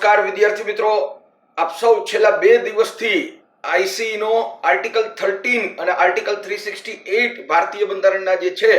નમસ્કાર વિદ્યાર્થી મિત્રો, આપ સૌ છેલ્લા 2 દિવસથી આઈસી નો આર્ટિકલ 13 અને આર્ટિકલ 368 ભારતીય બંધારણના જે છે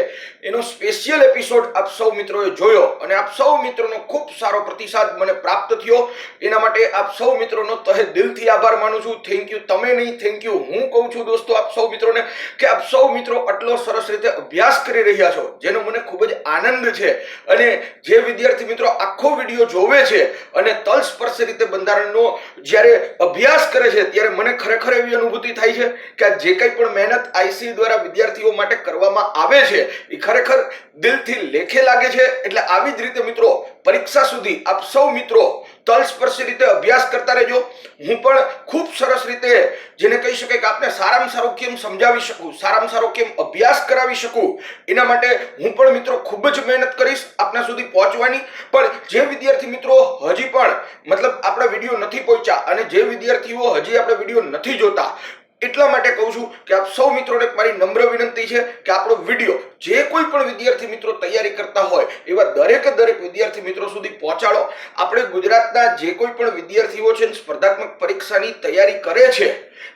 એનો સ્પેશિયલ એપિસોડ આપ સૌ મિત્રોએ જોયો અને આપ સૌ મિત્રોનો ખૂબ સારો પ્રતિસાદ મને પ્રાપ્ત થયો। એના માટે આપ સૌ મિત્રોનો તહે દિલથી આભાર માનું છું। Thank you. તમે નહીં, થેન્ક યુ હું કહું છું દોસ્તો આપ સૌ મિત્રોને કે આપ સૌ મિત્રો આટલો સરસ રીતે અભ્યાસ કરી રહ્યા છો, જેનો મને ખૂબ જ આનંદ છે। અને જે વિદ્યાર્થી મિત્રો આખો વિડીયો જોવે છે અને તલસ્પર્શ રીતે બંધારણનો જ્યારે અભ્યાસ કરે છે ત્યારે મને ખરેખર એવી અનુભૂતિ થાય છે કે આ જે કંઈ પણ મહેનત આઈસી દ્વારા વિદ્યાર્થીઓ માટે કરવામાં આવે છે એ ખરેખર દિલથી લેખે લાગે છે। એટલે આવી જ રીતે મિત્રો પરીક્ષા સુધી આપ સૌ મિત્રો તલસ્પર્શી રીતે અભ્યાસ કરતા રહેજો। હું પણ ખૂબ સરસ રીતે જેને કહી શકાય કે આપને સારામાં સારું કેમ સમજાવી શકું, સારામાં સારો કેમ અભ્યાસ કરાવી શકું, એના માટે હું પણ મિત્રો ખૂબ જ મહેનત કરીશ આપના સુધી પહોંચવાની। પણ જે વિદ્યાર્થી મિત્રો હજી પણ મતલબ આપણા વિડીયો નથી પહોંચ્યા અને જે વિદ્યાર્થીઓ હજી આપણા વિડીયો નથી જોતા, એટલા માટે કહું છું કે આપ સૌ મિત્રોને મારી નમ્ર વિનંતી છે કે આપણો વિડીયો જે કોઈ પણ વિદ્યાર્થી મિત્રો તૈયારી કરતા હોય એવા દરેકે દરેક વિદ્યાર્થી મિત્રો સુધી પહોંચાડો। આપણે ગુજરાતના જે કોઈ પણ વિદ્યાર્થીઓ છે સ્પર્ધાત્મક પરીક્ષાની તૈયારી કરે છે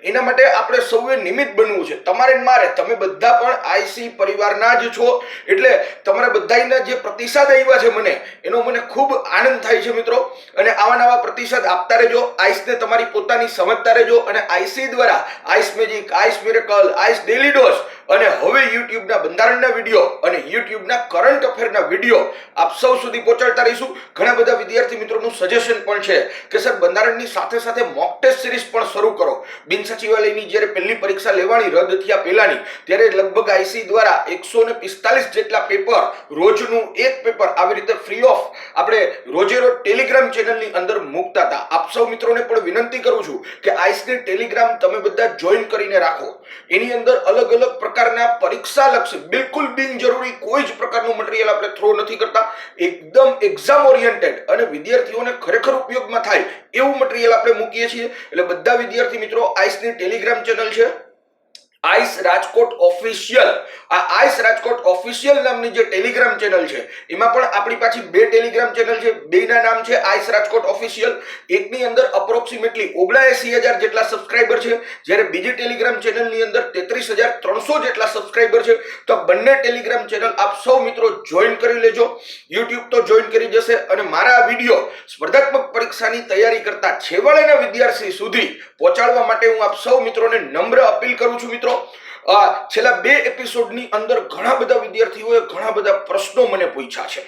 એના માટે આપણે સૌએ નિમિત્ત બનવું છે। તમારે મારે, તમે બધા પણ આઈસી પરિવારના જ છો, એટલે તમારા બધાના જે પ્રતિસાદ આવ્યા છે મને એનો મને ખૂબ આનંદ થાય છે મિત્રો। અને આવા નવા પ્રતિસાદ આપતા રહેજો, આઈસને તમારી પોતાની સમજતા રહેજો અને આઈસી દ્વારા ICE Magic, ICE Miracle, ICE Daily Dose અને હવે યુટ્યુબના બંધારણના વિડીયો અને યુટ્યુબના કરંટ અફેરના વિડીયો આપ સૌ સુધી પહોંચાડતા રહીશું। ઘણા બધા વિદ્યાર્થી મિત્રોનું સજેશન પણ છે કે સર બંધારણની સાથે સાથે મોક ટેસ્ટ સિરીઝ પણ શરૂ કરો। બિન સચિવાલયની જ્યારે પહેલી પરીક્ષા લેવાની રદ થયા પહેલાની ત્યારે લગભગ આઈસી દ્વારા 145 જેટલા પેપર, રોજનું એક પેપર આવી રીતે ફ્રી ઓફ આપણે રોજે રોજ ટેલિગ્રામ ચેનલની અંદર મૂકતા હતા। આપ સૌ મિત્રોને પણ વિનંતી કરું છું કે આઈસની ટેલિગ્રામ તમે બધા જોઈન કરીને રાખો। એની અંદર અલગ અલગ પ્રકારના પરીક્ષા લક્ષી બિલકુલ બિનજરૂરી કોઈ જ પ્રકારનું મટીરીયલ આપણે થ્રો નથી કરતા। એકદમ એક્ઝામ ઓરિએન્ટેડ અને વિદ્યાર્થીઓને ખરેખર ઉપયોગમાં થાય એવું મટીરીયલ આપણે મૂકીએ છીએ। એટલે બધા વિદ્યાર્થી મિત્રો આઈસની ટેલિગ્રામ ચેનલ છે આઈસ રાજકોટ ઓફિશિયલ, આ આઈસ રાજકોટ ઓફિશિયલ નામની જે ટેલિગ્રામ ચેનલ છે એમાં પણ આપણી પાછી 2 ટેલિગ્રામ ચેનલ છે, બેના નામ છે આઈસ રાજકોટ ઓફિશિયલ। એકની અંદર અપ્રોક્સિમેટલી 79,000 જેટલા સબસ્ક્રાઇબર છે, જ્યારે બીજી ટેલિગ્રામ ચેનલની અંદર 33,300 જેટલા સબસ્ક્રાઇબર છે। તો બંને ટેલિગ્રામ ચેનલ આપ સૌ મિત્રો જોઈન કરી લેજો। યુટ્યુબ તો જોઈન કરી જશે અને મારા વિડીયો સ્પર્ધાત્મક પરીક્ષાની તૈયારી કરતા છેવાડાના વિદ્યાર્થી સુધી પહોંચાડવા માટે હું આપ સૌ મિત્રોને નમ્ર અપીલ કરું છું મિત્રો। છેલ્લા 2 એપિસોડની અંદર ઘણા બધા વિદ્યાર્થીઓએ ઘણા બધા પ્રશ્નો મને પૂછ્યા છે।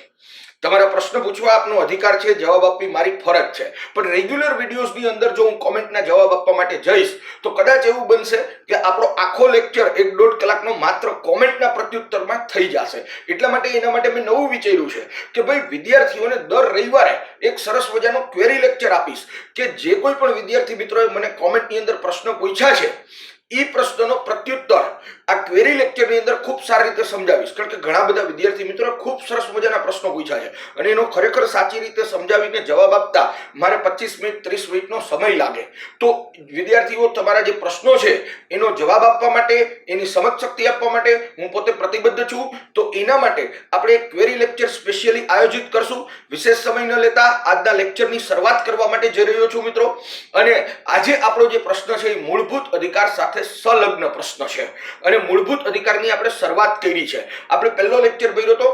તમારા પ્રશ્ન પૂછવા આપનો અધિકાર છે, જવાબ આપવી મારી ફરજ છે, પણ રેગ્યુલર વિડીયોઝની અંદર જો હું કોમેન્ટના જવાબ આપવા માટે જઈશ તો કદાચ એવું બનશે કે આપણો આખો લેક્ચર 1.5 કલાકનો માત્ર કોમેન્ટના પ્રત્યુત્તરમાં થઈ જશે। એટલા માટે એના માટે મેં નવું વિચાર્યું છે કે ભાઈ વિદ્યાર્થીઓને દર રવિવારે એક સરસ મજાનો ક્વેરી લેક્ચર આપીશ કે જે કોઈ પણ વિદ્યાર્થી મિત્રોએ મને કોમેન્ટની અંદર પ્રશ્ન પૂછ્યા છે એ પ્રશ્નનો પ્રત્યુત્તર આ ક્વેરી લેક્ચરની અંદર ખૂબ સારી રીતે સમજાવીશ। કારણ કે ઘણા બધા વિદ્યાર્થી મિત્રોએ ખૂબ સરસ મજાના પ્રશ્નો પૂછ્યા છે અને એનો ખરેખર સાચી રીતે સમજાવીને જવાબ આપતા મારે 25 મિનિટ 30 મિનિટનો સમય લાગે। તો વિદ્યાર્થીઓ તમારા જે પ્રશ્નો છે એનો જવાબ આપવા માટે, એની સમજ શક્તિ આપવા માટે હું પોતે પ્રતિબદ્ધ છું। તો એના માટે આપણે એક ક્વેરી લેક્ચર સ્પેશિયલી આયોજિત કરશું। વિશેષ સમય ન લેતા આજના લેક્ચરની શરૂઆત કરવા માટે જઈ રહ્યો છું મિત્રો। અને આજે આપણો જે પ્રશ્ન છે એ મૂળભૂત અધિકાર સાથે સંલગ્ન પ્રશ્ન છે અને મૂળભૂત અધિકારની આપણે શરૂઆત કરી છે। આપણે પહેલો લેક્ચર ભર્યો હતો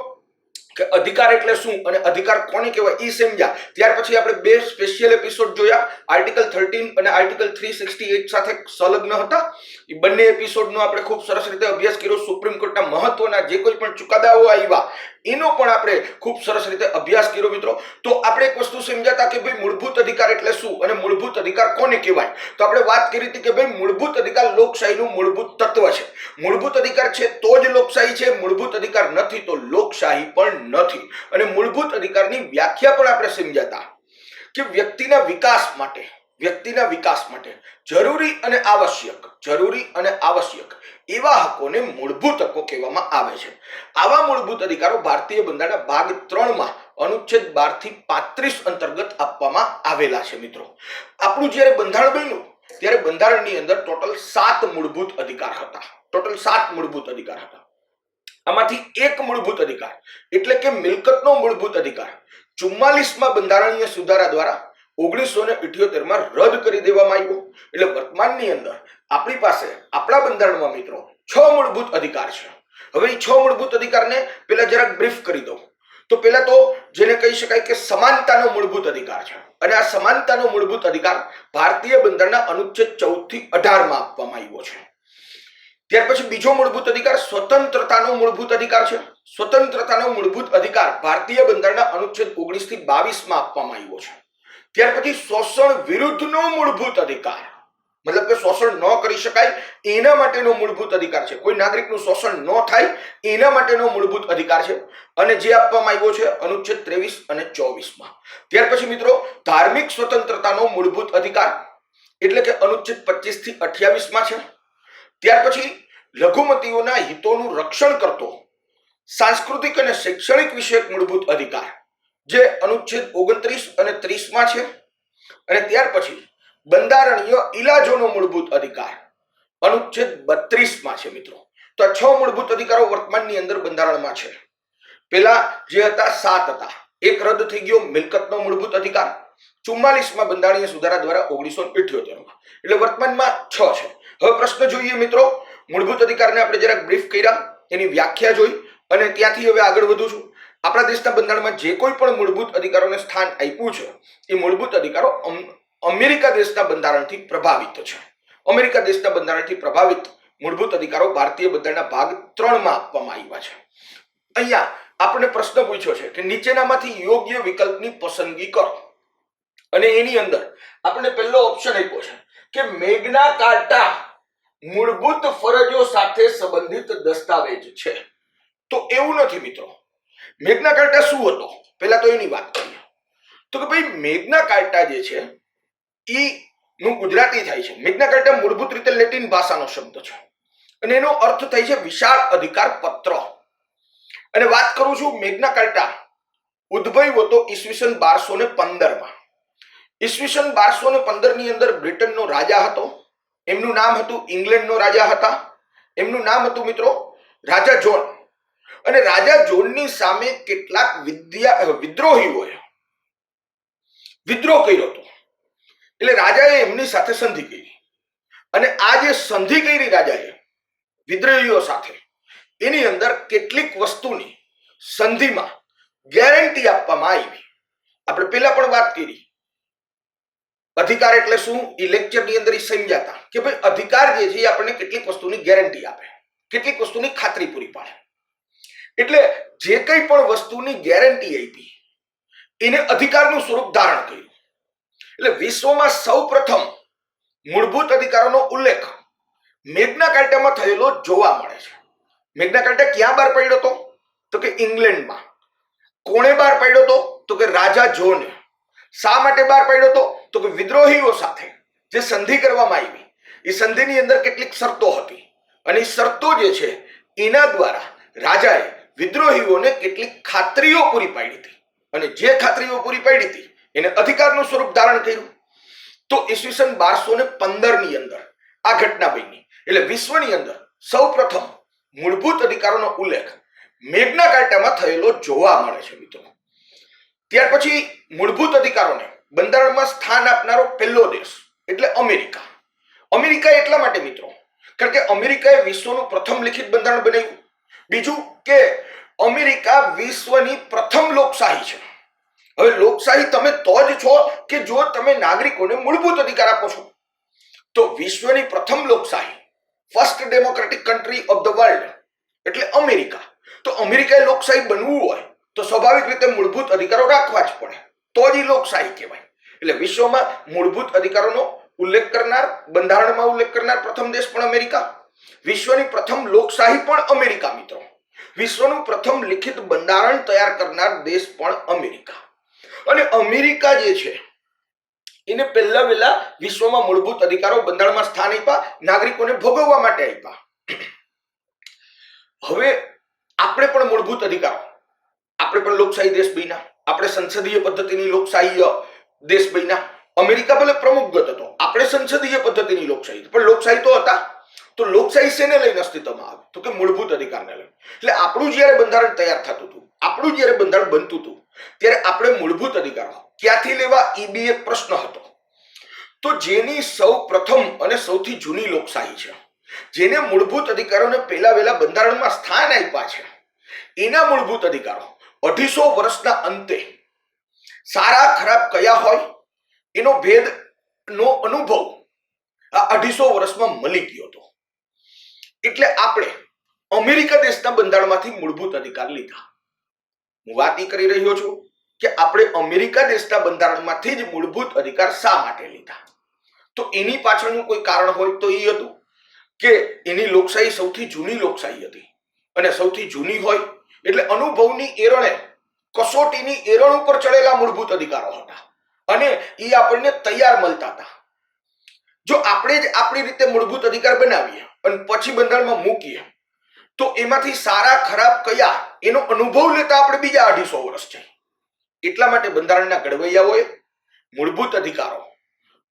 કે અધિકાર એટલે શું અને અધિકાર કોને કહેવાય એ સમજ્યા, ત્યાર પછી આપણે 2 સ્પેશિયલ એપિસોડ જોયા, આર્ટિકલ 13 અને આર્ટિકલ 368 સાથે સંલગ્ન હતા। એ બંને એપિસોડનો આપણે ખૂબ સરસ રીતે અભ્યાસ કર્યો। સુપ્રીમ કોર્ટના મહત્વના જે કોઈ પણ ચુકાદાઓ આવ્યા એનો પણ આપણે ખૂબ સરસ રીતે અભ્યાસ કર્યો મિત્રો। તો આપણે એક વસ્તુ સમજાતા કે ભાઈ મૂળભૂત અધિકાર એટલે શું અને મૂળભૂત અધિકાર કોને કહેવાય। તો આપણે વાત કરી હતી કે ભાઈ મૂળભૂત અધિકાર લોકશાહીનું મૂળભૂત તત્વ છે। મૂળભૂત અધિકાર છે તો જ લોકશાહી છે, મૂળભૂત અધિકાર નથી તો લોકશાહી પણ નથી। અને મૂળભૂત અધિકારની વ્યાખ્યા પણ આપણે સમજાતા કે વ્યક્તિના વિકાસ માટે જરૂરી અને આવશ્યક એવા હકોને મૂળભૂત હકો કહેવામાં આવે છે। આવા મૂળભૂત અધિકારો ભારતીય બંધારણના ભાગ 3 માં અનુચ્છેદ 12 થી 35 અંતર્ગત આપવામાં આવેલા છે મિત્રો। આપણું જ્યારે બંધારણ બન્યું ત્યારે બંધારણની અંદર ટોટલ 7 મૂળભૂત અધિકાર હતા। આમાંથી એક મૂળભૂત અધિકાર એટલે કે મિલકતનો મૂળભૂત અધિકાર 44માં બંધારણીય સુધારા દ્વારા 1978 રદ કરી દેવામાં આવ્યો. એટલે વર્તમાનની અંદર આપણી પાસે આપણા બંધારણમાં મિત્રો 6 મૂળભૂત અધિકાર છે. હવે એ 6 મૂળભૂત અધિકારને પેલા જરાક બ્રીફ કરી દઉં. તો પેલા તો જેને કહી શકાય કે સમાનતાનો મૂળભૂત અધિકાર છે, અને આ સમાનતાનો મૂળભૂત અધિકાર ભારતીય બંધારણના અનુચ્છેદ 14 થી 18 માં આપવામાં આવ્યો છે. ત્યાર પછી બીજો મૂળભૂત અધિકાર સ્વતંત્રતાનો મૂળભૂત અધિકાર છે. સ્વતંત્રતાનો મૂળભૂત અધિકાર ભારતીય બંધારણના અનુચ્છેદ 19 થી 22 માં આપવામાં આવ્યો છે. ત્યાર પછી શોષણ વિરુદ્ધનો મૂળભૂત અધિકાર, મતલબ કે શોષણ ન કરી શકાય એના માટેનો મૂળભૂત અધિકાર છે, કોઈ નાગરિકનું શોષણ ન થાય એના માટેનો મૂળભૂત અધિકાર છે, અને જે આપવામાં આવ્યો છે અનુચ્છેદ 23 અને 24 માં. ત્યાર પછી મિત્રો ધાર્મિક સ્વતંત્રતાનો મૂળભૂત અધિકાર એટલે કે અનુચ્છેદ 25 થી 28 માં છે. ત્યાર પછી લઘુમતીઓના હિતોનું રક્ષણ કરતો સાંસ્કૃતિક અને શૈક્ષણિક વિષયક મૂળભૂત અધિકાર જે અનુચ્છેદ 29 અને 30 માં છે. અને ત્યાર પછી બંધારણીય ઇલાજોનો મૂળભૂત અધિકાર અનુચ્છેદ 32 માં છે મિત્રો. તો આ 6 મૂળભૂત અધિકારો વર્તમાનની અંદર બંધારણમાં છે. પેલા જે હતા 7 હતા, એક રદ થઈ ગયો, મિલકતનો મૂળભૂત અધિકાર 44 માં બંધારણીય સુધારા દ્વારા 1978 માં. એટલે વર્તમાનમાં 6 છે. હવે પ્રશ્ન જોઈએ મિત્રો, મૂળભૂત અધિકારને આપણે જરાક બ્રીફ કર્યા, એની વ્યાખ્યા જોઈ, અને ત્યાંથી હવે આગળ વધું છું. આપણા દેશના બંધારણમાં જે કોઈ પણ મૂળભૂત અધિકારોને સ્થાન આપ્યું છે એ મૂળભૂત અધિકારો અમેરિકા દેશના બંધારણથી પ્રભાવિત છે. અમેરિકા દેશના બંધારણથી પ્રભાવિત મૂળભૂત અધિકારો ભારતીય બંધારણના ભાગ 3 માં આપવામાં આવ્યા છે. અહીંયા આપણે પ્રશ્ન પૂછ્યો છે કે નીચેનામાંથી યોગ્ય વિકલ્પની પસંદગી કરો, અને એની અંદર આપણે પહેલો ઓપ્શન આપ્યો છે કે મેગ્ના કાર્ટા મૂળભૂત ફરજો સાથે સંબંધિત દસ્તાવેજ છે. તો એવું નથી મિત્રો. મેગ્ના કાર્ટા શું હતો પહેલા તો એની વાત કરીએ. તો કે ભાઈ મેગ્ના કાર્ટા જે છે ઈ નું ગુજરાતી થાય છે. મેગ્ના કાર્ટા મૂળભૂત રીતે લેટિન ભાષાનો શબ્દ છે, અને એનો અર્થ થાય છે વિશાળ અધિકાર પત્ર. અને વાત કરું છું મેગ્ના કાર્ટા ઉદ્ભવ્યો હતો ઈસવીસન 1215 માં. ઈસવીસન 1215 ની અંદર બ્રિટનનો રાજા હતો, એમનું નામ હતું, ઇંગ્લેન્ડનો રાજા હતા, એમનું નામ હતું મિત્રો રાજા જોન. અને રાજા જોનની સામે કેટલાક વિદ્રોહીઓએ વિદ્રોહ કર્યો હતો. એટલે રાજાએ એમની સાથે સંધિ કરી, અને આ જે સંધિ કરી રાજાએ વિદ્રોહીઓ સાથે, એની અંદર કેટલીક વસ્તુની સંધિમાં ગેરંટી આપવામાં આવી. આપણે પહેલા પણ વાત કરી અધિકાર એટલે શું, એ લેક્ચરની અંદર સમજાતા કે ભાઈ અધિકાર જે છે એ આપણને કેટલીક વસ્તુની ગેરંટી આપે, કેટલીક વસ્તુની ખાતરી પૂરી પાડે. એટલે જે કંઈ પણ વસ્તુની ગેરંટી આપી એને અધિકારનું સ્વરૂપ ધારણ કર્યું. એટલે વિશ્વમાં સૌપ્રથમ મૂળભૂત અધિકારોનો ઉલ્લેખ મેગ્ના કાર્ટામાં થયેલો જોવા મળે છે. મેગ્ના કાર્ટા ક્યાં બહાર પાડ્યો હતો? તો કે ઇંગ્લેન્ડમાં. કોણે બહાર પાડ્યો હતો? તો કે રાજા જોને. શા માટે બહાર પાડ્યો હતો? તો કે વિદ્રોહીઓ સાથે જે સંધિ કરવામાં આવી, એ સંધિની અંદર કેટલીક શરતો હતી, અને એ શરતો જે છે એના દ્વારા રાજાએ વિદ્રોહીઓને કેટલીક ખાતરીઓ પૂરી પાડી હતી, અને જે ખાતરીઓ પૂરી પાડી હતી એને અધિકારનું સ્વરૂપ ધારણ કર્યું. તો ઈસવીસન 1215 ની અંદર આ ઘટના બની. એટલે વિશ્વની અંદર સૌપ્રથમ મૂળભૂત અધિકારોનો ઉલ્લેખ મેગ્ના કાર્ટામાં થયેલો જોવા મળે છે મિત્રો. ત્યાર પછી મૂળભૂત અધિકારોને બંધારણમાં સ્થાન આપનારો પહેલો દેશ એટલે અમેરિકા. અમેરિકા એટલા માટે મિત્રો કારણ કે અમેરિકાએ વિશ્વનું પ્રથમ લિખિત બંધારણ બનાવ્યું. બીજું કે અમેરિકા વિશ્વની પ્રથમ લોકશાહી છે. હવે લોકશાહી તમે તો જ છો કે જો તમે નાગરિકોને મૂળભૂત અધિકાર આપો છો. તો વિશ્વની પ્રથમ લોકશાહી, first democratic country of the world એટલે અમેરિકા. તો અમેરિકાએ લોકશાહી બનવું હોય તો સ્વાભાવિક રીતે મૂળભૂત અધિકારો રાખવા જ પડે, તો જ લોકશાહી કહેવાય. એટલે વિશ્વમાં મૂળભૂત અધિકારોનો ઉલ્લેખ કરનાર, બંધારણમાં ઉલ્લેખ કરનાર પ્રથમ દેશ પણ અમેરિકા. વિશ્વની પ્રથમ લોકશાહી પણ અમેરિકા મિત્રો. વિશ્વનું પ્રથમ લિખિત બંધારણ તૈયાર કરનાર દેશ પણ અમેરિકા. અને અમેરિકા જે છે એને પહેલા વહેલા વિશ્વમાં મૂળભૂત અધિકારો બંધારણમાં સ્થાન આપ્યા, નાગરિકોને ભોગવવા માટે આપ્યા. હવે આપણે પણ મૂળભૂત અધિકારો, આપણે પણ લોકશાહી દેશ બન્યા, આપણે સંસદીય પદ્ધતિની લોકશાહી દેશ બન્યા. અમેરિકા ભલે પ્રમુખગત હતો, આપણે સંસદીય પદ્ધતિની લોકશાહી, પણ લોકશાહી તો હતા. તો લોકશાહી શેને લઈને અસ્તિત્વમાં આવે? તો કે મૂળભૂત અધિકારને લઈને. એટલે આપણું જ્યારે બંધારણ તૈયાર થતું હતું, આપણું જ્યારે બંધારણ બનતું હતું, ત્યારે આપણે મૂળભૂત અધિકારો ક્યાંથી લેવા એ બી એક પ્રશ્ન હતો. તો જેની સૌ પ્રથમ અને સૌથી જૂની લોકશાહી છે, જેને મૂળભૂત અધિકારોને પહેલા વહેલા બંધારણમાં સ્થાન આપ્યા છે, એના મૂળભૂત અધિકારો 250 વર્ષના અંતે સારા ખરાબ કયા હોય એનો ભેદનો અનુભવ આ 250 વર્ષમાં મળી ગયો હતો. એટલે આપણે અમેરિકા દેશના બંધારણમાંથી મૂળભૂત અધિકાર લીધા. હું વાત એ કરી રહ્યો છું કે આપણે અમેરિકા દેશના બંધારણમાંથી જ મૂળભૂત અધિકાર શા માટે લીધા. તો એની પાછળનું કોઈ કારણ હોય તો એ હતું કે એની લોકશાહી સૌથી જૂની લોકશાહી હતી, અને સૌથી જૂની હોય એટલે અનુભવની એરણે, કસોટીની એરણ ઉપર ચડેલા મૂળભૂત અધિકારો હતા, અને એ આપણને તૈયાર મળતા હતા. જો આપણે જ આપણી રીતે મૂળભૂત અધિકાર બનાવીએ અને પછી બંધારણમાં મૂકીએ તો એમાંથી સારા ખરાબ કયા એનો અનુભવ લેતા આપણે બીજા 250 વર્ષ જાય. એટલા માટે બંધારણના ઘડવૈયાઓએ મૂળભૂત અધિકારો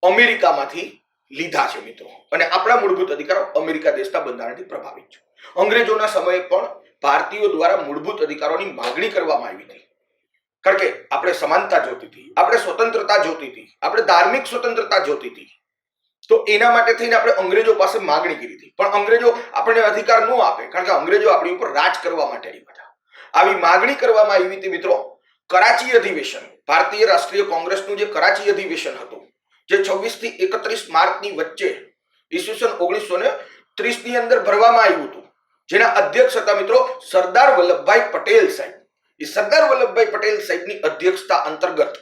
અમેરિકામાંથી લીધા છે મિત્રો, અને આપણા મૂળભૂત અધિકારો અમેરિકા દેશના બંધારણથી પ્રભાવિત છે. અંગ્રેજોના સમયે પણ ભારતીયો દ્વારા મૂળભૂત અધિકારોની માગણી કરવામાં આવી હતી, કારણ કે આપણે સમાનતા જોતી હતી, આપણે સ્વતંત્રતા જોતી હતી, આપણે ધાર્મિક સ્વતંત્રતા જોતી હતી. તો એના માટે થઈને આપણે અંગ્રેજો પાસે માગણી કરી હતી, પણ અંગ્રેજો આપણને અધિકાર ન આપે, કારણ કે અંગ્રેજો આપણી ઉપર રાજ કરવા માટે આવ્યા હતા. આવી માગણી કરવામાં આવી હતી મિત્રો. કરાચી અધિવેશન, ભારતીય રાષ્ટ્રીય કોંગ્રેસનું જે કરાચી અધિવેશન હતું, જે 26 થી 31 માર્ચની વચ્ચે ઈસવીસન 1930 ની અંદર ભરવામાં આવ્યું હતું, જેના અધ્યક્ષ હતા મિત્રો સરદાર વલ્લભભાઈ પટેલ સાહેબ. એ સરદાર વલ્લભભાઈ પટેલ સાહેબની અધ્યક્ષતા અંતર્ગત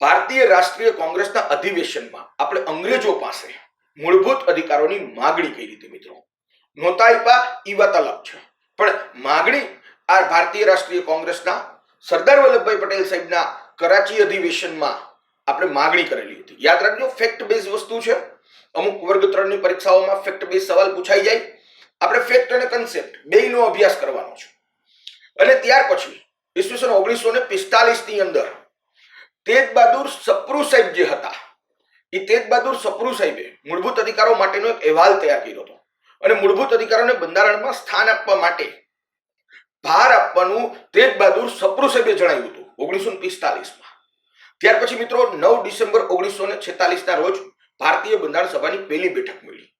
ભારતીય રાષ્ટ્રીય કોંગ્રેસના અધિવેશનમાં આપણે અંગ્રેજો પાસે મૂળભૂત અધિકારોની માગણી કરી હતી મિત્રો. નહોતા આપ્યા એ વાત અલગ છે, પણ માગણી આ ભારતીય રાષ્ટ્રીય કોંગ્રેસના સરદાર વલ્લભભાઈ પટેલ સાહેબના કરાચી અધિવેશનમાં આપણે માગણી કરેલી હતી. યાદ રાખજો, ફેક્ટ બેઝ વસ્તુ છે. અમુક વર્ગ 3 ની પરીક્ષાઓમાં ફેક્ટ બેઝ સવાલ પૂછાઈ જાય. આપણે ફેક્ટ અને કન્સેપ્ટ બેયનો અભ્યાસ કરવાનો છે. અને ત્યાર પછી ઈસવીસન 1945 ની અંદર તેજ બહાદુર સપ્રુ સાહેબ જે હતા, એ તેજ બહાદુર સપ્રુ સાહેબે મૂળભૂત અધિકારો માટેનો એક અહેવાલ તૈયાર કર્યો હતો, અને મૂળભૂત અધિકારોને બંધારણમાં સ્થાન આપવા માટે ભાર આપવાનું તેજ બહાદુર સપ્રુ સાહેબે જણાવ્યું હતું 1945માં. ત્યાર પછી મિત્રો 9 ડિસેમ્બર 1946 ના રોજ ભારતીય બંધારણ સભાની પહેલી બેઠક મળી.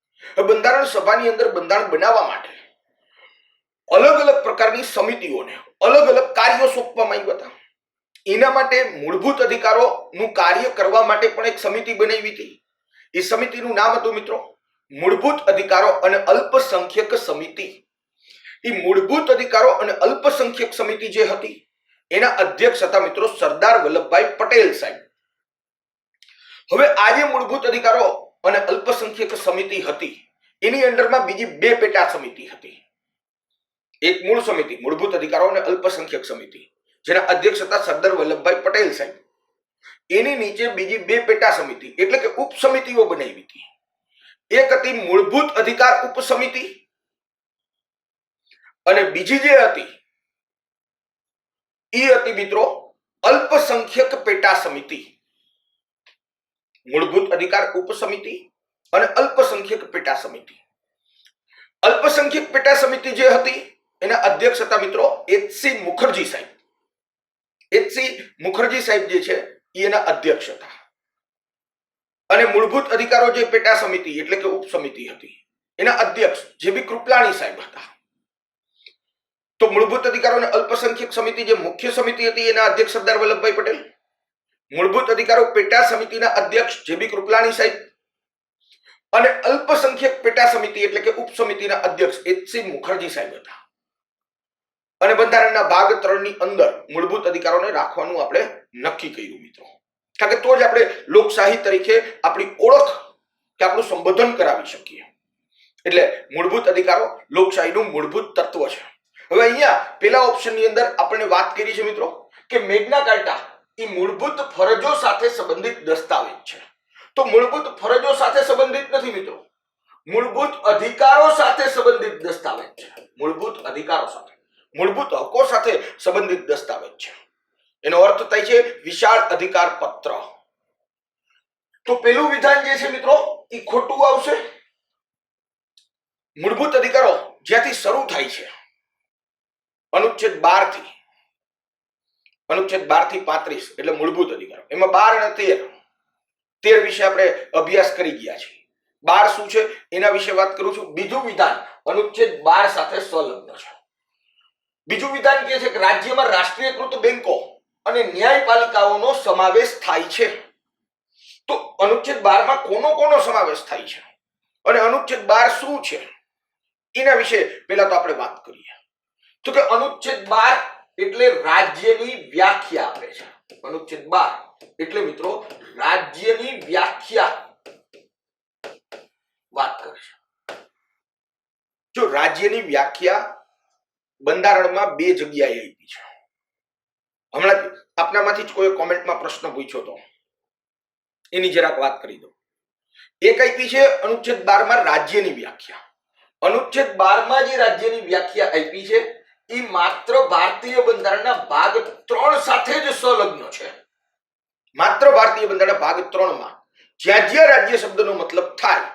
બંધારણ સભાની અંદર બંધારણ બનાવવા માટે અલગ અલગ પ્રકારની સમિતિઓને અલગ અલગ કાર્યો સોંપવામાં આવ્યા હતા. એના માટે મૂળભૂત અધિકારોનું કાર્ય કરવા માટે પણ એક સમિતિ બનાવી હતી. એ સમિતિનું નામ હતું મિત્રો મૂળભૂત અધિકારો અને અલ્પસંખ્યક સમિતિ. એ મૂળભૂત અધિકારો અને અલ્પસંખ્યક સમિતિ જે હતી એના અધ્યક્ષ હતા મિત્રો સરદાર વલ્લભભાઈ પટેલ સાહેબ. હવે આ જે મૂળભૂત અધિકારો અને અલ્પસંખ્યક સમિતિ હતી એની અંડરમાં બીજી 2 પેટા સમિતિ હતી. એક મૂળ સમિતિ મૂળભૂત અધિકારો અને અલ્પસંખ્યક સમિતિ, જેના અધ્યક્ષ હતા સરદાર વલ્લભભાઈ પટેલ સાહેબ. એની નીચે બીજી 2 પેટા સમિતિ એટલે કે ઉપસમિતિઓ બનાવી હતી. એક હતી મૂળભૂત અધિકાર ઉપસમિતિ, અને બીજી જે હતી એ હતી મિત્રો અલ્પસંખ્યક પેટા સમિતિ. મૂળભૂત અધિકાર ઉપસમિતિ અને અલ્પસંખ્યક પેટા સમિતિ. અલ્પસંખ્યક પેટા સમિતિ જે હતી એના અધ્યક્ષ હતા મિત્રો એચ.સી. મુખર્જી સાહેબ. એચ.સી. મુખર્જી સાહેબ જે છે એ એના અધ્યક્ષ હતા. અને મૂળભૂત અધિકારો જે પેટા સમિતિ એટલે કે ઉપસમિતિ હતી એના અધ્યક્ષ જે.બી. કૃપલાણી સાહેબ હતા. તો મૂળભૂત અધિકારો અને અલ્પસંખ્યક સમિતિ જે મુખ્ય સમિતિ હતી એના અધ્યક્ષ સરદાર વલ્લભભાઈ પટેલ. મૂળભૂત અધિકારો પેટા સમિતિના અધ્યક્ષ જે.બી. કૃપલાણી સાહેબ, અને અલ્પસંખ્યક પેટા સમિતિ એટલે કે ઉપસમિતિના અધ્યક્ષ એચ.સી. મુખર્જી સાહેબ હતા. અને બંધારણના ભાગ 3 ની અંદર મૂળભૂત અધિકારોને રાખવાનું આપણે નક્કી કર્યું મિત્રો, કારણ કે તો જ આપણે લોકશાહી તરીકે આપણી ઓળખ કે આપણું સંબોધન કરાવી શકીએ. એટલે મૂળભૂત અધિકારો લોકશાહીનું મૂળભૂત તત્વ છે. હવે અહીંયા પેલા ઓપ્શનની અંદર આપણે વાત કરી છે મિત્રો કે મેગ્ના કાર્ટા એ મૂળભૂત ફરજો સાથે સંબંધિત દસ્તાવેજ છે. તો મૂળભૂત ફરજો સાથે સંબંધિત નથી મિત્રો, મૂળભૂત અધિકારો સાથે સંબંધિત દસ્તાવેજ છે. મૂળભૂત અધિકારો સાથે, મૂળભૂત હકો સાથે સંબંધિત દસ્તાવેજ છે. એનો અર્થ થાય છે વિશાળ અધિકાર પત્ર. તો પેલું વિધાન જે છે મિત્રો એ ખોટું આવશે. મૂળભૂત અધિકારો જ્યાંથી શરૂ થાય છે અનુચ્છેદ 12 થી અનુચ્છેદ 12 થી 35 એટલે મૂળભૂત અધિકારો. એમાં 12 અને 13 વિશે આપણે અભ્યાસ કરી ગયા છીએ. 12 શું છે એના વિશે વાત કરું છું. બીજું વિધાન અનુચ્છેદ 12 સાથે સંલગ્ન છે. બીજું વિધાન કહે છે કે રાજ્યમાં રાષ્ટ્રીયકૃત બેંકો અને ન્યાયપાલિકાઓનો સમાવેશ થાય છે. તો અનુચ્છેદ 12 માં કોનો સમાવેશ થાય છે અને અનુચ્છેદ 12 શું છે એના વિશે પહેલા તો આપણે વાત કરીએ. તો કે અનુચ્છેદ 12 એટલે રાજ્યની વ્યાખ્યા આપે છે. અનુચ્છેદ 12 એટલે મિત્રો રાજ્યની વ્યાખ્યા વાત કરે છે. જો રાજ્યની વ્યાખ્યા બંધારણમાં 2 જગ્યાએ આપી છે. હમણાં આપનામાંથી જ કોઈ કોમેન્ટમાં પ્રશ્ન પૂછ્યો હતો, એની જરાક વાત કરી દો. એક આપી છે અનુચ્છેદ 12 માં રાજ્યની વ્યાખ્યા. અનુચ્છેદ 12 માં જે રાજ્યની વ્યાખ્યા આપી છે એ માત્ર ભારતીય બંધારણના ભાગ 3 સાથે જ સંલગ્ન છે. માત્ર ભારતીય બંધારણના ભાગ 3 માં જ્યાં જ્યાં રાજ્ય શબ્દનો મતલબ થાય,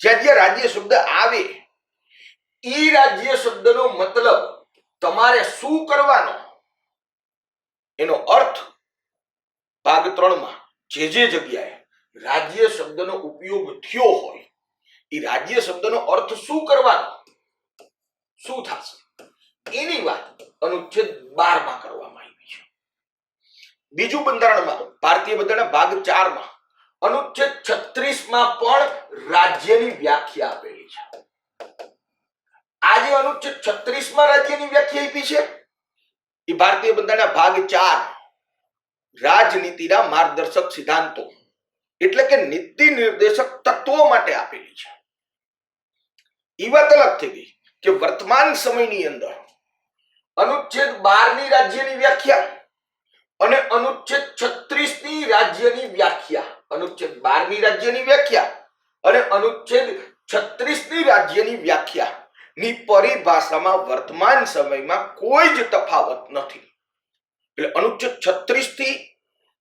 જ્યાં જ્યાં રાજ્ય શબ્દ આવે, એ રાજ્ય શબ્દનો મતલબ તમારે શું કરવાનો એનો અર્થ ભાગ 3 માં જે જગ્યાએ રાજ્ય શબ્દનો ઉપયોગ થયો હોય એ રાજ્ય શબ્દનો અર્થ શું કરવાનો, શું થશે, એની વાત અનુચ્છેદ 12 માં કરવામાં આવી છે. બીજું બંધારણમાં ભારતીય બંધારણના ભાગ 4 માં અનુચ્છેદ 36 માં પણ રાજ્યની વ્યાખ્યા આપેલી છે. આજે અનુચ્છેદ 36 માં રાજ્યની વ્યાખ્યા આપી છે એ ભારતીય બંધારણના ભાગ 4 રાજનીતિના માર્ગદર્શક સિદ્ધાંતો એટલે કે નીતિ નિર્દેશક તત્વો માટે આપેલી છે. એ વાત અલગ થઈ ગઈ કે વર્તમાન સમયની અંદર અનુચ્છેદ 12 ની રાજ્યની વ્યાખ્યા અને અનુચ્છેદ 36 ની રાજ્યની વ્યાખ્યા, અનુચ્છેદ 12 ની રાજ્યની વ્યાખ્યા અને અનુચ્છેદ 36 ની રાજ્યની વ્યાખ્યા ની પરિભાષામાં વર્તમાન સમયમાં કોઈ જ તફાવત નથી. એટલે અનુચ્છેદ 36 થી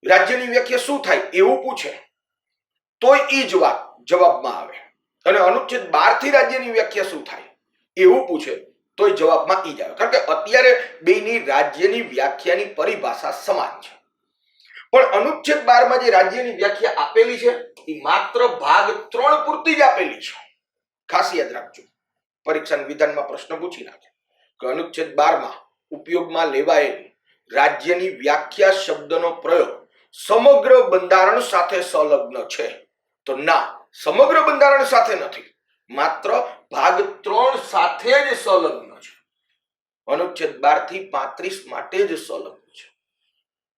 રાજ્યની વ્યાખ્યા શું થાય એવું પૂછે તોય ઈ જ વાત જવાબમાં આવે, અને અનુચ્છેદ 12 થી રાજ્યની વ્યાખ્યા શું થાય એવું પૂછે તોય જવાબમાં ઈ જ આવે. કારણ કે અત્યારે બેની રાજ્યની વ્યાખ્યાની પરિભાષા સમાન છે. પણ અનુચ્છેદ 12 માં જે રાજ્યની વ્યાખ્યા આપેલી છે એ માત્ર ભાગ 3 પૂરતી જ આપેલી છે. ખાસ યાદ રાખજો, પરીક્ષાના વિધાનમાં પ્રશ્ન પૂછી નાખે કે અનુચ્છેદ 12 માં ઉપયોગમાં લેવાયેલી રાજ્યની વ્યાખ્યા શબ્દનો પ્રયોગ સમગ્ર બંધારણ સાથે સંલગ્ન છે. તો ના, સમગ્ર બંધારણ સાથે નથી, માત્ર ભાગ 3 સાથે જ સંલગ્ન છે. અનુચ્છેદ 12 થી 35 માટે જ સંલગ્ન છે.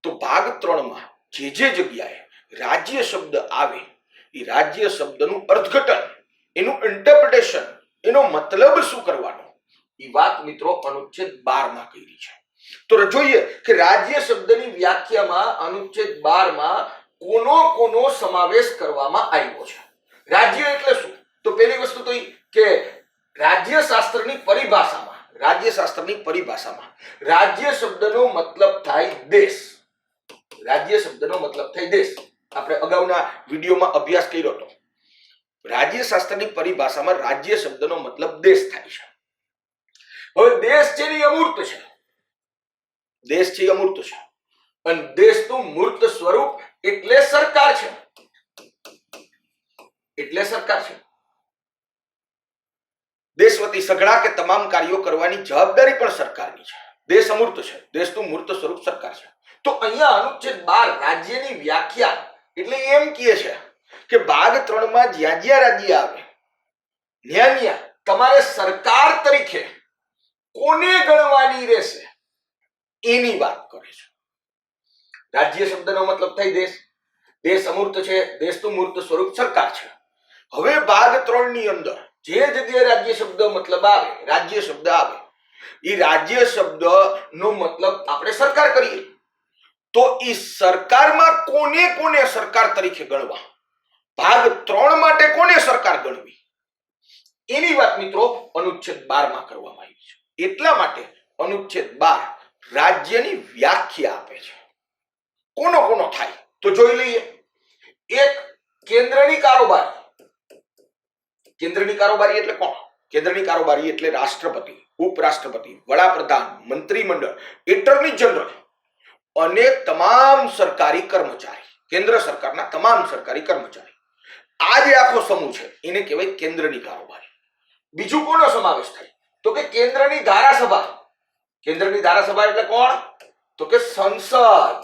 તો ભાગ 3 માં જે જગ્યાએ રાજ્ય શબ્દ આવે એ રાજ્ય શબ્દનું અર્થઘટન, એનું ઇન્ટરપ્રિટેશન, એનો મતલબ શું કરવાનો એ વાત મિત્રો અનુચ્છેદ 12 માં કરી છે. તો જોઈએ કે રાજ્ય શબ્દની વ્યાખ્યામાં અનુચ્છેદ 12 માં કોનો સમાવેશ કરવામાં આવ્યો છે. રાજ્ય એટલે શું? તો પહેલી વસ્તુ તો કે રાજ્યશાસ્ત્રની પરિભાષામાં રાજ્ય શબ્દનો મતલબ થાય દેશ. રાજ્ય શબ્દનો મતલબ થાય દેશ. આપણે અગાઉના વિડીયોમાં અભ્યાસ કર્યો હતો. રાજ્યશાસ્ત્રની પરિભાષામાં રાજ્ય શબ્દનો મતલબ દેશ થાય છે. હવે દેશ છે એ અમૂર્ત છે. દેશ છે અમૂર્ત છે અને દેશનું મૂર્ત સ્વરૂપ એટલે સરકાર છે. દેશ વતી સઘળા કે તમામ કાર્યો કરવાની જવાબદારી પણ સરકારની છે. દેશ અમૂર્ત છે, દેશનું મૂર્ત સ્વરૂપ સરકાર છે. તો અહીંયા અનુચ્છેદ 12 રાજ્યની વ્યાખ્યા એટલે એમ કહે છે કે ભાગ 3 માં જ્યાં જ્યાં રાજ્ય આવે ત્યાં તમારે સરકાર તરીકે કોને ગણવાની રહેશે એની વાત કરે છે. રાજ્ય શબ્દનો મતલબ થાય દેશ. દેશ અમૂર્ત છે, દેશનું મૂર્ત સ્વરૂપ સરકાર છે. હવે ભાગ 3 ની અંદર જે જગ્યાએ રાજ્ય શબ્દ મતલબ આવે, રાજ્ય શબ્દ આવે, એ રાજ્ય શબ્દ નો મતલબ આપણે સરકાર કરીએ તો એ સરકારમાં કોને સરકાર તરીકે ગણવા, ભાગ 3 માટે કોને સરકાર ગણવી એની વાત મિત્રો અનુચ્છેદ 12 માં કરવામાં આવી છે. એટલા માટે અનુચ્છેદ 12 રાજ્યની વ્યાખ્યા આપે છે. કોનો થાય તો જોઈ લઈએ. એક, કેન્દ્રની કારોબારી. કેન્દ્રની કારોબારી એટલે કોણ? કેન્દ્રની કારોબારી એટલે રાષ્ટ્રપતિ, ઉપરાષ્ટ્રપતિ, વડાપ્રધાન, મંત્રીમંડળ, એટર્ની જનરલ અને તમામ સરકારી કર્મચારી, કેન્દ્ર સરકારના તમામ સરકારી કર્મચારી, આ જે આખો સમૂહ છે એને કહેવાય કેન્દ્રની કારોબારી. બીજું કોનો સમાવેશ થાય? તો કે કેન્દ્રની ધારાસભા. કેન્દ્રની ધારાસભા એટલે કોણ? તો કે સંસદ.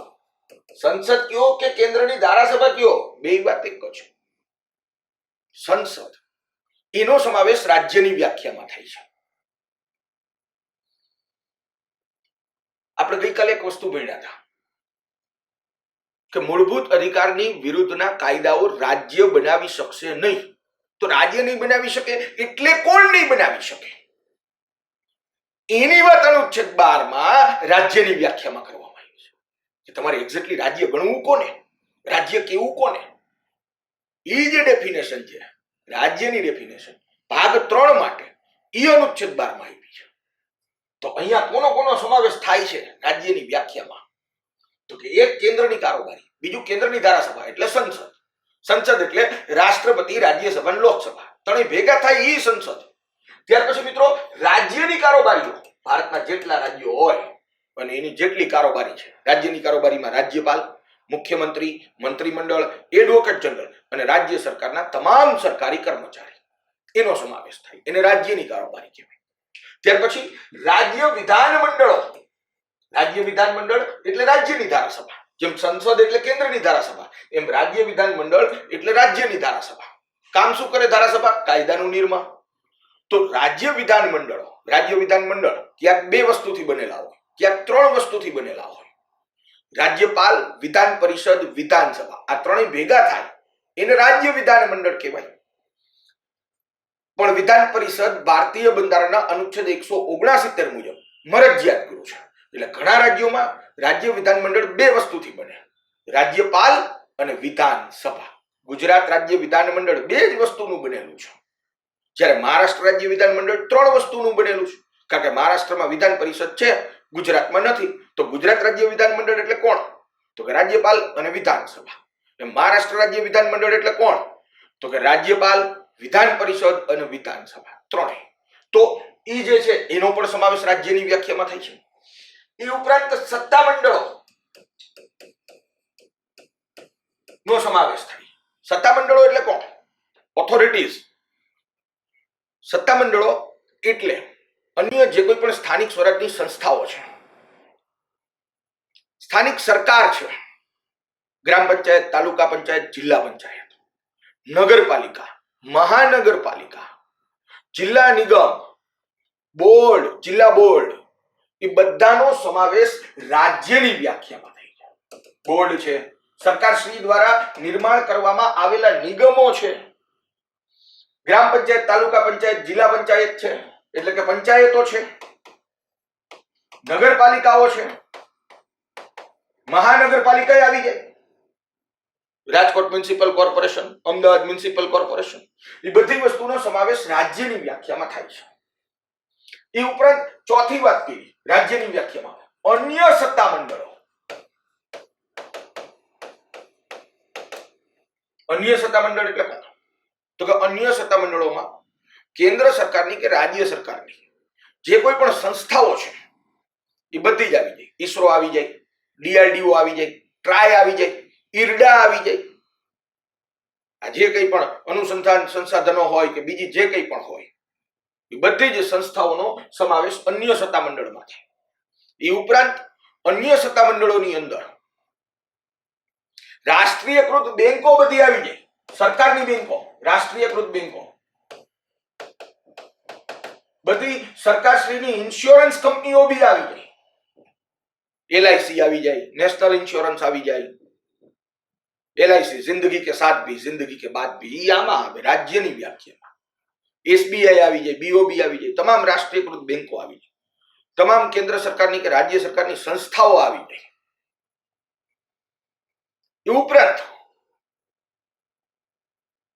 સંસદ કયો કે કેન્દ્રની ધારાસભા કયો, બે વાત એક જ. સંસદ, એનો સમાવેશ રાજ્યની વ્યાખ્યામાં થાય છે. આપણે ગઈકાલે એક વસ્તુ ભણ્યા હતા કે મૂળભૂત અધિકારની વિરુદ્ધના કાયદાઓ રાજ્ય બનાવી શકશે નહીં. તો રાજ્ય નહીં બનાવી શકે એટલે કોણ નહીં બનાવી શકે? એની વાત અનુચ્છેદ 12 માં રાજ્યની વ્યાખ્યામાં કરવામાં આવી છે કે તમારે એક્ઝેક્ટલી રાજ્ય ગણવું કોને, રાજ્ય કેવું કોને. એ જે ડેફિનેશન છે રાજ્યની ડેફિનેશન ભાગ 3 માટે એ અનુચ્છેદ 12 માં આવી છે. તો અહીંયા કોનો કોનો સમાવેશ થાય છે રાજ્યની વ્યાખ્યામાં? તો કે એક કેન્દ્રની કારોબારી, બીજું કેન્દ્રની ધારાસભા એટલે સંસદ. સંસદ એટલે રાષ્ટ્રપતિ, રાજ્યસભા, લોકસભા ત્રણેય ભેગા થાય એ સંસદ. ત્યાર પછી મિત્રો રાજ્યની કારોબારીઓ, ભારતના જેટલા રાજ્યો હોય અને એની જેટલી કારોબારી છે. રાજ્યની કારોબારીમાં રાજ્યપાલ, મુખ્યમંત્રી, મંત્રીમંડળ, એડવોકેટ જનરલ અને રાજ્ય સરકારના તમામ સરકારી કર્મચારી એનો સમાવેશ થાય. એને રાજ્યની કારોબારી કહેવાય. ત્યાર પછી રાજ્ય વિધાન મંડળો. રાજ્ય વિધાન મંડળ એટલે રાજ્યની ધારાસભા. જેમ સંસદ એટલે કેન્દ્રની ધારાસભા, એમ રાજ્ય વિધાન મંડળ એટલે રાજ્યની ધારાસભા. કામ શું કરે ધારાસભા? કાયદાનું નિર્માણ. તો રાજ્ય વિધાન મંડળો, રાજ્ય વિધાન મંડળ ક્યાંક 2 વસ્તુથી બનેલા હોય, ક્યાંક 3 વસ્તુથી બનેલા હોય. રાજ્યપાલ, વિધાન પરિષદ, વિધાનસભા આ ત્રણેય ભેગા થાય એને રાજ્ય વિધાન મંડળ કહેવાય. પણ વિધાન પરિષદ ભારતીય બંધારણના અનુચ્છેદ 169 મુજબ મરજિયાત ગૃહ છે. એટલે ઘણા રાજ્યોમાં રાજ્ય વિધાન મંડળ 2 વસ્તુથી બને, રાજ્યપાલ અને વિધાનસભા. ગુજરાત રાજ્ય વિધાન મંડળ 2 જ વસ્તુનું બનેલું છે, જ્યારે મહારાષ્ટ્ર રાજ્ય વિધાન મંડળ 3 વસ્તુનું બનેલું છે. કારણ કે મહારાષ્ટ્રમાં વિધાન પરિષદ છે, ગુજરાતમાં નથી. તો ગુજરાત રાજ્ય વિધાન મંડળ એટલે કોણ? તો કે રાજ્યપાલ અને વિધાનસભા. મહારાષ્ટ્ર રાજ્ય વિધાન મંડળ એટલે કોણ? તો કે રાજ્યપાલ, વિધાન પરિષદ અને વિધાનસભા ત્રણેય. તો એ જે છે એનો પણ સમાવેશ રાજ્યની વ્યાખ્યામાં થાય છે. એ ઉપરાંત સત્તા મંડળો નો સમાવેશ થાય. સત્તા મંડળો એટલે કોણ? ઓથોરિટીઝ. સત્તા મંડળો એટલે અન્ય જે કોઈ પણ સ્થાનિક સ્વરાજની સંસ્થાઓ છે, સ્થાનિક સરકાર છે, ગ્રામ પંચાયત, તાલુકા પંચાયત, જિલ્લા પંચાયત, નગરપાલિકા, મહાનગરપાલિકા, જિલ્લા નિગમ, બોર્ડ, જિલ્લા બોર્ડ, એ બધાનો સમાવેશ રાજ્યની વ્યાખ્યામાં થાય છે. બોર્ડ છે, સરકારશ્રી દ્વારા નિર્માણ કરવામાં આવેલા નિગમો છે, ગ્રામ પંચાયત, તાલુકા પંચાયત, જિલ્લા પંચાયત છે એટલે કે પંચાયતો છે, નગરપાલિકાઓ છે, મહાનગરપાલિકા આવી જાય, Rajkot municipal corporation, Ahmedabad municipal corporation, એ બધી વસ્તુનો સમાવેશ રાજ્યની વ્યાખ્યામાં થાય છે. એ ઉપરાંત ચોથી વાત કરી રાજ્યની વ્યાખ્યામાં અન્ય સત્તા મંડળો. અન્ય સત્તા મંડળ એટલે કોણ? તો કે અન્ય સત્તા મંડળોમાં કેન્દ્ર સરકારની કે રાજ્ય સરકારની જે કોઈ પણ સંસ્થાઓ છે એ બધી જ આવી જાય. ઈસરો આવી જાય, DRDO આવી જાય, ટ્રાય આવી જાય, IRDA આવી જાય. આ જે કંઈ પણ અનુસંધાન સંસાધનો હોય કે બીજી જે કંઈ પણ હોય એ બધી જ સંસ્થાઓનો સમાવેશ અન્ય સત્તા મંડળમાં છે. એ ઉપરાંત અન્ય સત્તા મંડળોની અંદર રાષ્ટ્રીયકૃત બેંકો બધી આવી જાય. સરકારની બેંકો, રાષ્ટ્રીયકૃત બેંકો, બધી સરકારશ્રીની ઇન્સ્યોરન્સ કંપનીઓ બી આવી જાય. LIC આવી જાય, નેશનલ ઇન્સ્યોરન્સ આવી જાય. LIC જિંદગી કે સાથ ભી, જિંદગી કે બાદ ભી, આમાં આવે રાજ્યની વ્યાખ્યામાં. SBI આવી જાય, BOB આવી જાય, તમામ રાષ્ટ્રીયકૃત બેંકો આવી જાય, તમામ કેન્દ્ર સરકારની કે રાજ્ય સરકારની સંસ્થાઓ આવી જાય. એ ઉપરાંત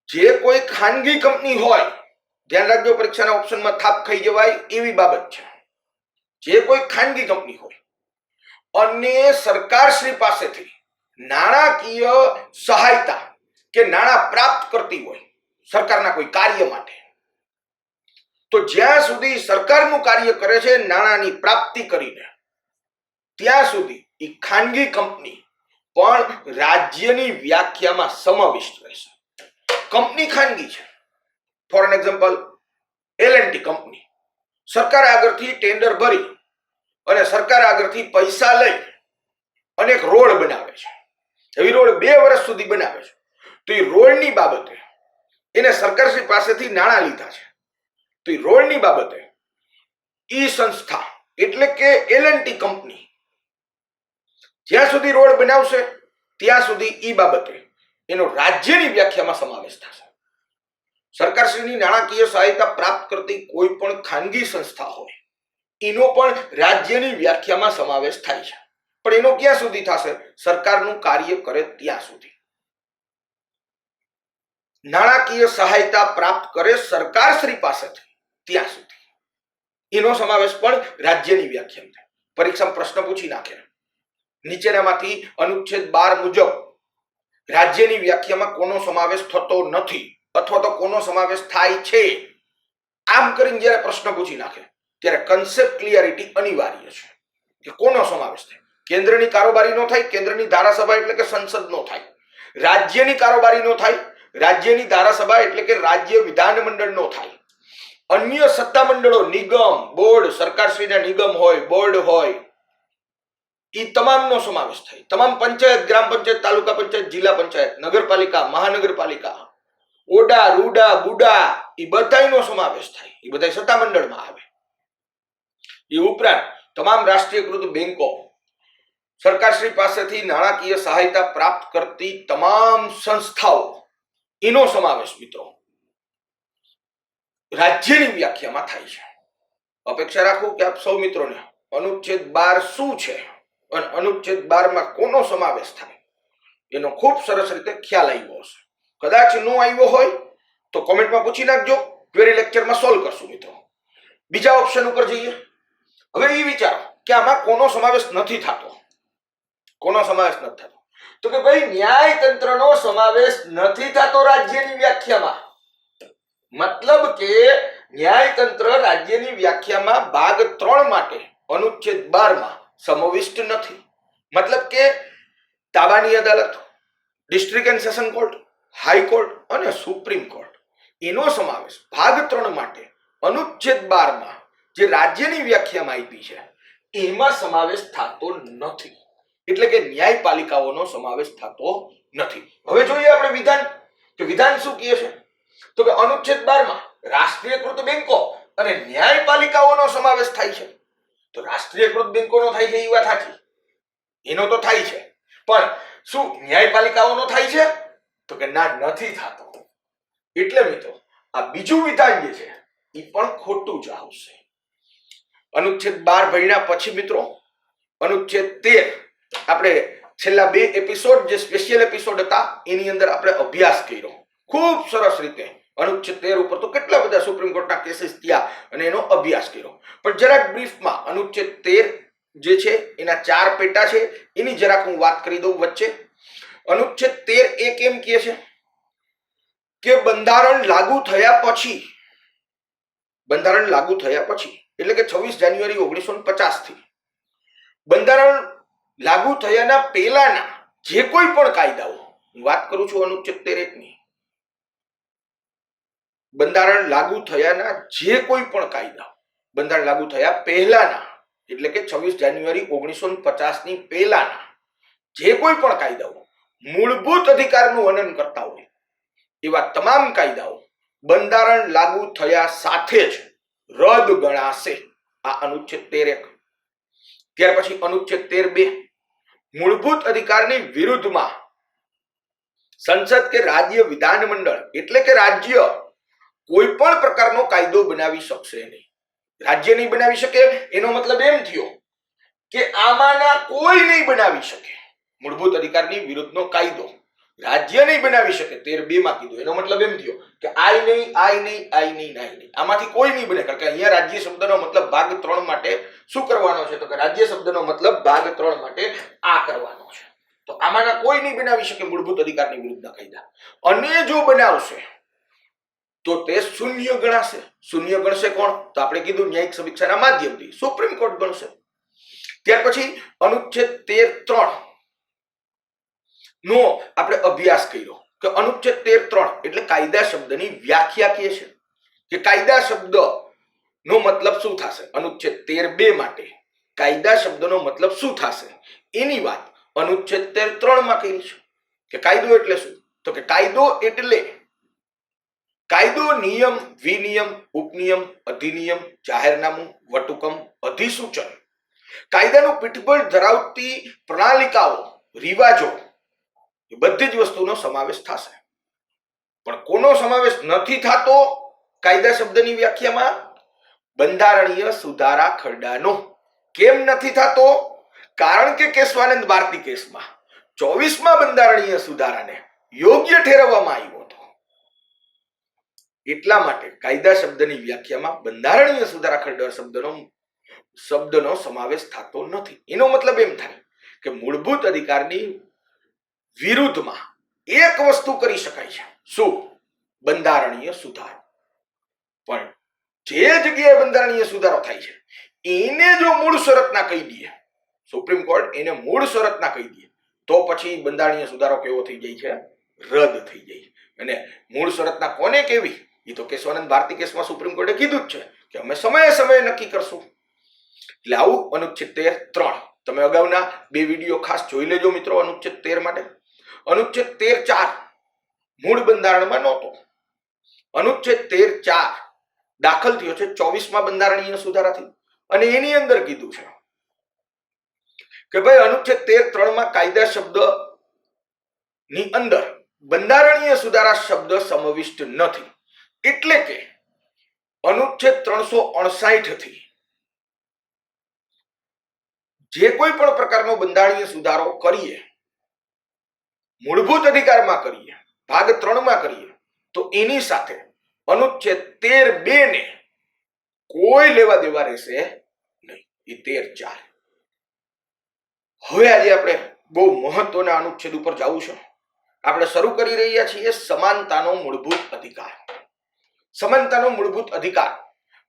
જે કોઈ ખાનગી કંપની હોય, ધ્યાન રાખજો પરીક્ષાના ઓપ્શનમાં થાપ ખાઈ જવાય એવી બાબત છે. જે કોઈ ખાનગી કંપની હોય અને સરકારશ્રી પાસેથી નાણાકીય સહાયતા કે નાણાં પ્રાપ્ત કરતી હોય સરકારના કોઈ કાર્ય માટે, તો જ્યાં સુધી સરકારનું કાર્ય કરે છે નાણાંની પ્રાપ્તિ કરીને, ત્યાં સુધી એ ખાનગી કંપની પણ રાજ્યની વ્યાખ્યામાં સમાવિષ્ટ રહેશે. કંપની ખાનગી છે. Four an example L&T company સરકાર આગળથી ટેન્ડર ભરી અને સરકાર આગળથી પૈસા લઈ અને એક રોડ બનાવે છે. એવી રોડ 2 વર્ષ સુધી બનાવે છે. તો એ રોડની બાબતે એને સરકારશ્રી પાસેથી નાણાં લીધા છે. તો એ રોડની બાબતે ઈ સંસ્થા એટલે કે L&T કંપની જ્યાં સુધી રોડ બનાવશે ત્યાં સુધી ઈ બાબતે એનો રાજ્યની વ્યાખ્યામાં સમાવેશ થશે. સરકારશ્રીની નાણાકીય સહાયતા પ્રાપ્ત કરતી કોઈ પણ ખાનગી સંસ્થા હોય એનો પણ રાજ્યની વ્યાખ્યામાં સમાવેશ થાય છે. પણ એનો ક્યાં સુધી થશે? સરકારનું કાર્ય કરે ત્યાં સુધી. નાણાકીય સહાયતા પ્રાપ્ત કરે સરકારશ્રી પાસેથી ત્યાં સુધી એનો સમાવેશ પણ રાજ્યની વ્યાખ્યામાં થાય. પરીક્ષામાં પ્રશ્ન પૂછી નાખે નીચેનામાંથી અનુચ્છેદ 12 મુજબ રાજ્યની વ્યાખ્યામાં કોનો સમાવેશ થતો નથી અથવા તો કોનો સમાવેશ થાય છે, આમ કરીને જ્યારે પ્રશ્ન પૂછી નાખે ત્યારે કન્સેપ્ટ ક્લિયરિટી અનિવાર્ય છે કે કોનો સમાવેશ થાય. કેન્દ્રની કારોબારી નો થાય, કેન્દ્રની ધારાસભા એટલે કે સંસદ નો થાય. રાજ્યની કારોબારી નો થાય, રાજ્યની ધારાસભા એટલે કે રાજ્ય વિધાનમંડળ નો થાય. અન્ય સત્તા મંડળો, નિગમ, બોર્ડ, સરકારશ્રીના નિગમ હોય, બોર્ડ હોય, એ તમામનો સમાવેશ થાય. તમામ પંચાયત, ગ્રામ પંચાયત, તાલુકા પંચાયત, જિલ્લા પંચાયત, નગરપાલિકા, મહાનગરપાલિકા, ઓડા, રૂડા, બુડા, એ બધાનો સમાવેશ થાય. એ બધા સત્તા મંડળમાં આવે. એ ઉપરાંત તમામ રાષ્ટ્રીયકૃત બેંકો, સરકારશ્રી પાસેથી નાણાકીય સહાયતા પ્રાપ્ત કરતી તમામ સંસ્થાઓ, એનો સમાવેશ મિત્રો રાજ્યની વ્યાખ્યામાં થાય છે. અપેક્ષા રાખું કે આપ સૌ મિત્રોને અનુચ્છેદ 12 શું છે અને અનુચ્છેદ 12 માં કોનો સમાવેશ થાય એનો ખૂબ સરસ રીતે ખ્યાલ આવ્યો હશે. કદાચ ન આવ્યો હોય તો કોમેન્ટમાં પૂછી નાખજો, ક્વેરી લેક્ચરમાં સોલ્વ કરશું મિત્રો. બીજા ઓપ્શન ઉપર જઈએ. હવે એ વિચારો કે આમાં કોનો સમાવેશ નથી થતો. કોનો સમાવેશ નથી થતો? તો કે ભાઈ ન્યાયતંત્રનો સમાવેશ નથી થતો રાજ્યની વ્યાખ્યામાં. મતલબ કે ન્યાયતંત્ર રાજ્યની વ્યાખ્યામાં ભાગ 3 માટે અનુચ્છેદ 12 માં સમાવિષ્ટ નથી. મતલબ કે તાબાની અદાલત, district and session court, high court અને સુપ્રીમ કોર્ટ, એનો સમાવેશ ભાગ 3 માટે અનુચ્છેદ 12 માં જે રાજ્યની વ્યાખ્યામાં આપી છે એમાં સમાવેશ થતો નથી. એટલે કે ન્યાયપાલિકાઓનો સમાવેશ થતો નથી. હવે જોઈએ આપણે વિધાન, કે વિધાન શું કહે છે? તો કે અનુચ્છેદ 12 માં રાષ્ટ્રીયકૃત બેંકો અને ન્યાયપાલિકાઓનો સમાવેશ થાય છે. તો રાષ્ટ્રીયકૃત બેંકોનો થાય છે એ વાત સાચી, એનો તો થાય છે, પણ શું ન્યાયપાલિકાઓનો થાય છે? તો કે ના, નથી થતો. એટલે મિત્રો આ બીજું વિધાન જે છે એ પણ ખોટું જ આવશે. અનુચ્છેદ 12 ભણ્યા પછી મિત્રો અનુચ્છેદ 13 આપણે છેલ્લા 2 એપિસોડ જે સ્પેશિયલ એપિસોડ હતા એની અંદર આપણે અભ્યાસ કર્યો ખૂબ સરસ રીતે. અનુચ્છેદ 13 ઉપર તો કેટલા બધા સુપ્રીમ કોર્ટના કેસીસ થયા અને એનો અભ્યાસ કર્યો. પણ જરાક બ્રીફમાં અનુચ્છેદ 13 જે છે એના 4 પેટા છે એની જરાક હું વાત કરી દઉં વચ્ચે. અનુચ્છેદ 13 એક એમ કહે છે કે બંધારણ લાગુ થયા પછી એટલે કે 26 જાન્યુઆરી 1950 થી બંધારણ લાગુ થયાના પહેલાના જે કોઈ પણ કાયદાઓ, હું વાત કરું છું અનુચ્છેદ 13 ની, બંધારણ લાગુ થયાના જે કોઈ પણ કાયદાઓ બંધારણ લાગુ થયા પહેલાના એટલે કે 26 જાન્યુઆરી 1950 ની પહેલાના જે કોઈ પણ કાયદાઓ મૂળભૂત અધિકારનું હનન કરતા હોય એવા તમામ કાયદાઓ બંધારણ લાગુ થયા સાથે જ રદ ગણાશે. આ અનુચ્છેદ 13. ત્યાર પછી અનુચ્છેદ 13(2) મૂળભૂત અધિકારની વિરુદ્ધમાં સંસદ કે રાજ્ય વિધાનમંડળ એટલે કે રાજ્ય કોઈ પણ પ્રકારનો કાયદો બનાવી શકશે નહીં. રાજ્ય નહીં બનાવી શકે એનો મતલબ એમ થયો કે આમાંના કોઈ નહીં બનાવી શકે. મૂળભૂત અધિકારની વિરુદ્ધનો કાયદો રાજ્ય નહીં બનાવી શકે, 13(2) માં કીધું. એનો મતલબ એમ થયો કે આઈ નહીં, આમાંથી કોઈ નહીં બને. કારણ કે અહીંયા રાજ્ય શબ્દનો મતલબ ભાગ 3 માટે શું કરવાનો છે? તો કે રાજ્ય શબ્દનો મતલબ ભાગ 3 માટે આ કરવાનો છે. તો આમાંના કોઈ નહીં બનાવી શકે મૂળભૂત અધિકારની વિરુદ્ધના કાયદા. અને જો બનાવશે તો તે શૂન્ય ગણાશે. શૂન્ય ગણશે કોણ? તો આપણે કીધું ન્યાયિક સમીક્ષાના માધ્યમથી સુપ્રીમ કોર્ટ ગણશે. ત્યાર પછી અનુચ્છેદ 13(3) નો આપણે અભ્યાસ કર્યો કે અનુચ્છેદ 13(3) એટલે કાયદા શબ્દની વ્યાખ્યા કે છે કે કાયદા શબ્દ નો મતલબ શું થશે. અનુચ્છેદ 13(2) માટે કાયદા શબ્દનો મતલબ શું થશે એની વાત અનુચ્છેદ 13(3) માં કરી છે કે કાયદો એટલે શું, તો કે કાયદો એટલે કાયદો, નિયમ, વિનિયમ, ઉપનિયમ, અધિનિયમ, જાહેરનામું, વટહુકમ, અધિસૂચન, કાયદાનું પીઠબળ ધરાવતી પ્રણાલિકાઓ, રિવાજો, એ બધી જ વસ્તુનો સમાવેશ થશે. પણ કોનો સમાવેશ નથી થતો કાયદા શબ્દની વ્યાખ્યામાં? બંધારણીય સુધારા ખરડાનો. કેમ નથી થતો? કારણ કે કેશવાનંદ ભારતી કેસમાં 24મા બંધારણીય સુધારાને યોગ્ય ઠેરવવામાં આવ્યો હતો. એટલા માટે કાયદા શબ્દની વ્યાખ્યામાં બંધારણીય સુધારા ખરડા શબ્દનો સમાવેશ થતો નથી. એનો મતલબ એમ થાય કે મૂળભૂત અધિકારની વિરુદ્ધમાં એક વસ્તુ કરી શકાય છે. શું? બંધારણીય સુધારો. પણ જે જગ્યાએ બંધારણીય સુધારો થાય છે એને જો મૂળ શરતના કહી દઈએ, સુપ્રીમ કોર્ટ એને મૂળ શરતના કહી દે તો પછી બંધારણીય સુધારો કેવો થઈ જાય છે? રદ થઈ જાય. અને મૂળ શરતના કોને કેવી એ તો કેશવાનંદ ભારતી કેસમાં સુપ્રીમ કોર્ટે કીધું જ છે કે અમે સમયે સમયે નક્કી કરશું. એટલે આવું અનુચ્છેદ 13(3) તમે અગાઉના 2 વિડીયો ખાસ જોઈ લેજો મિત્રો. અનુચ્છેદ 13 માટે અનુચ્છેદ 13(4) મૂળ બંધારણમાં નહોતો. અનુચ્છેદ 13(4) દાખલ થયો છે 24મા બંધારણીય સુધારાથી અને એની અંદર કીધું છે કે ભાઈ અનુચ્છેદ 13(3) માં કાયદા શબ્દ ની અંદર બંધારણીય સુધારા શબ્દ સમાવિષ્ટ નથી. એટલે કે અનુચ્છેદ 359 થી જે કોઈ પણ પ્રકારનો બંધારણીય સુધારો કરીએ, મૂળભૂત અધિકારમાં કરીએ, ભાગ 3 માં કરીએ તો એની સાથે અનુચ્છેદ 13(2) ને કોઈ લેવા દેવા રહેશે નહીં. એ 13(4). હવે આજે આપણે બહુ મહત્વના અનુચ્છેદ ઉપર જવું છે. આપણે શરૂ કરી રહ્યા છીએ સમાનતાનો મૂળભૂત અધિકાર. સમાનતાનો મૂળભૂત અધિકાર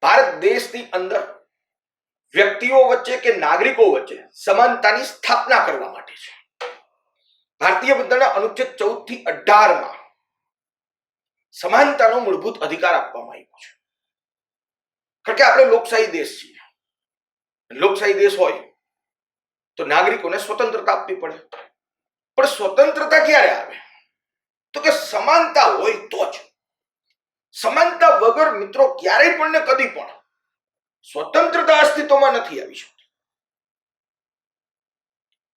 ભારત દેશની અંદર વ્યક્તિઓ વચ્ચે કે નાગરિકો વચ્ચે સમાનતાની સ્થાપના કરવા માટે છે. ભારતીય બંધારણના અનુચ્છેદ 14 થી 18 માં સમાનતાનો મૂળભૂત અધિકાર આપવામાં આવ્યો છે. કારણ કે આપણે લોકશાહી દેશ છીએ. લોકશાહી દેશ હોય તો નાગરિકોને સ્વતંત્રતા આપવી પડે. પણ સ્વતંત્રતા ક્યારે આવે? તો કે સમાનતા હોય તો જ. સમાનતા વગર મિત્રો ક્યારેય પણ ને કદી પણ સ્વતંત્રતા અસ્તિત્વમાં નથી આવી શકતી.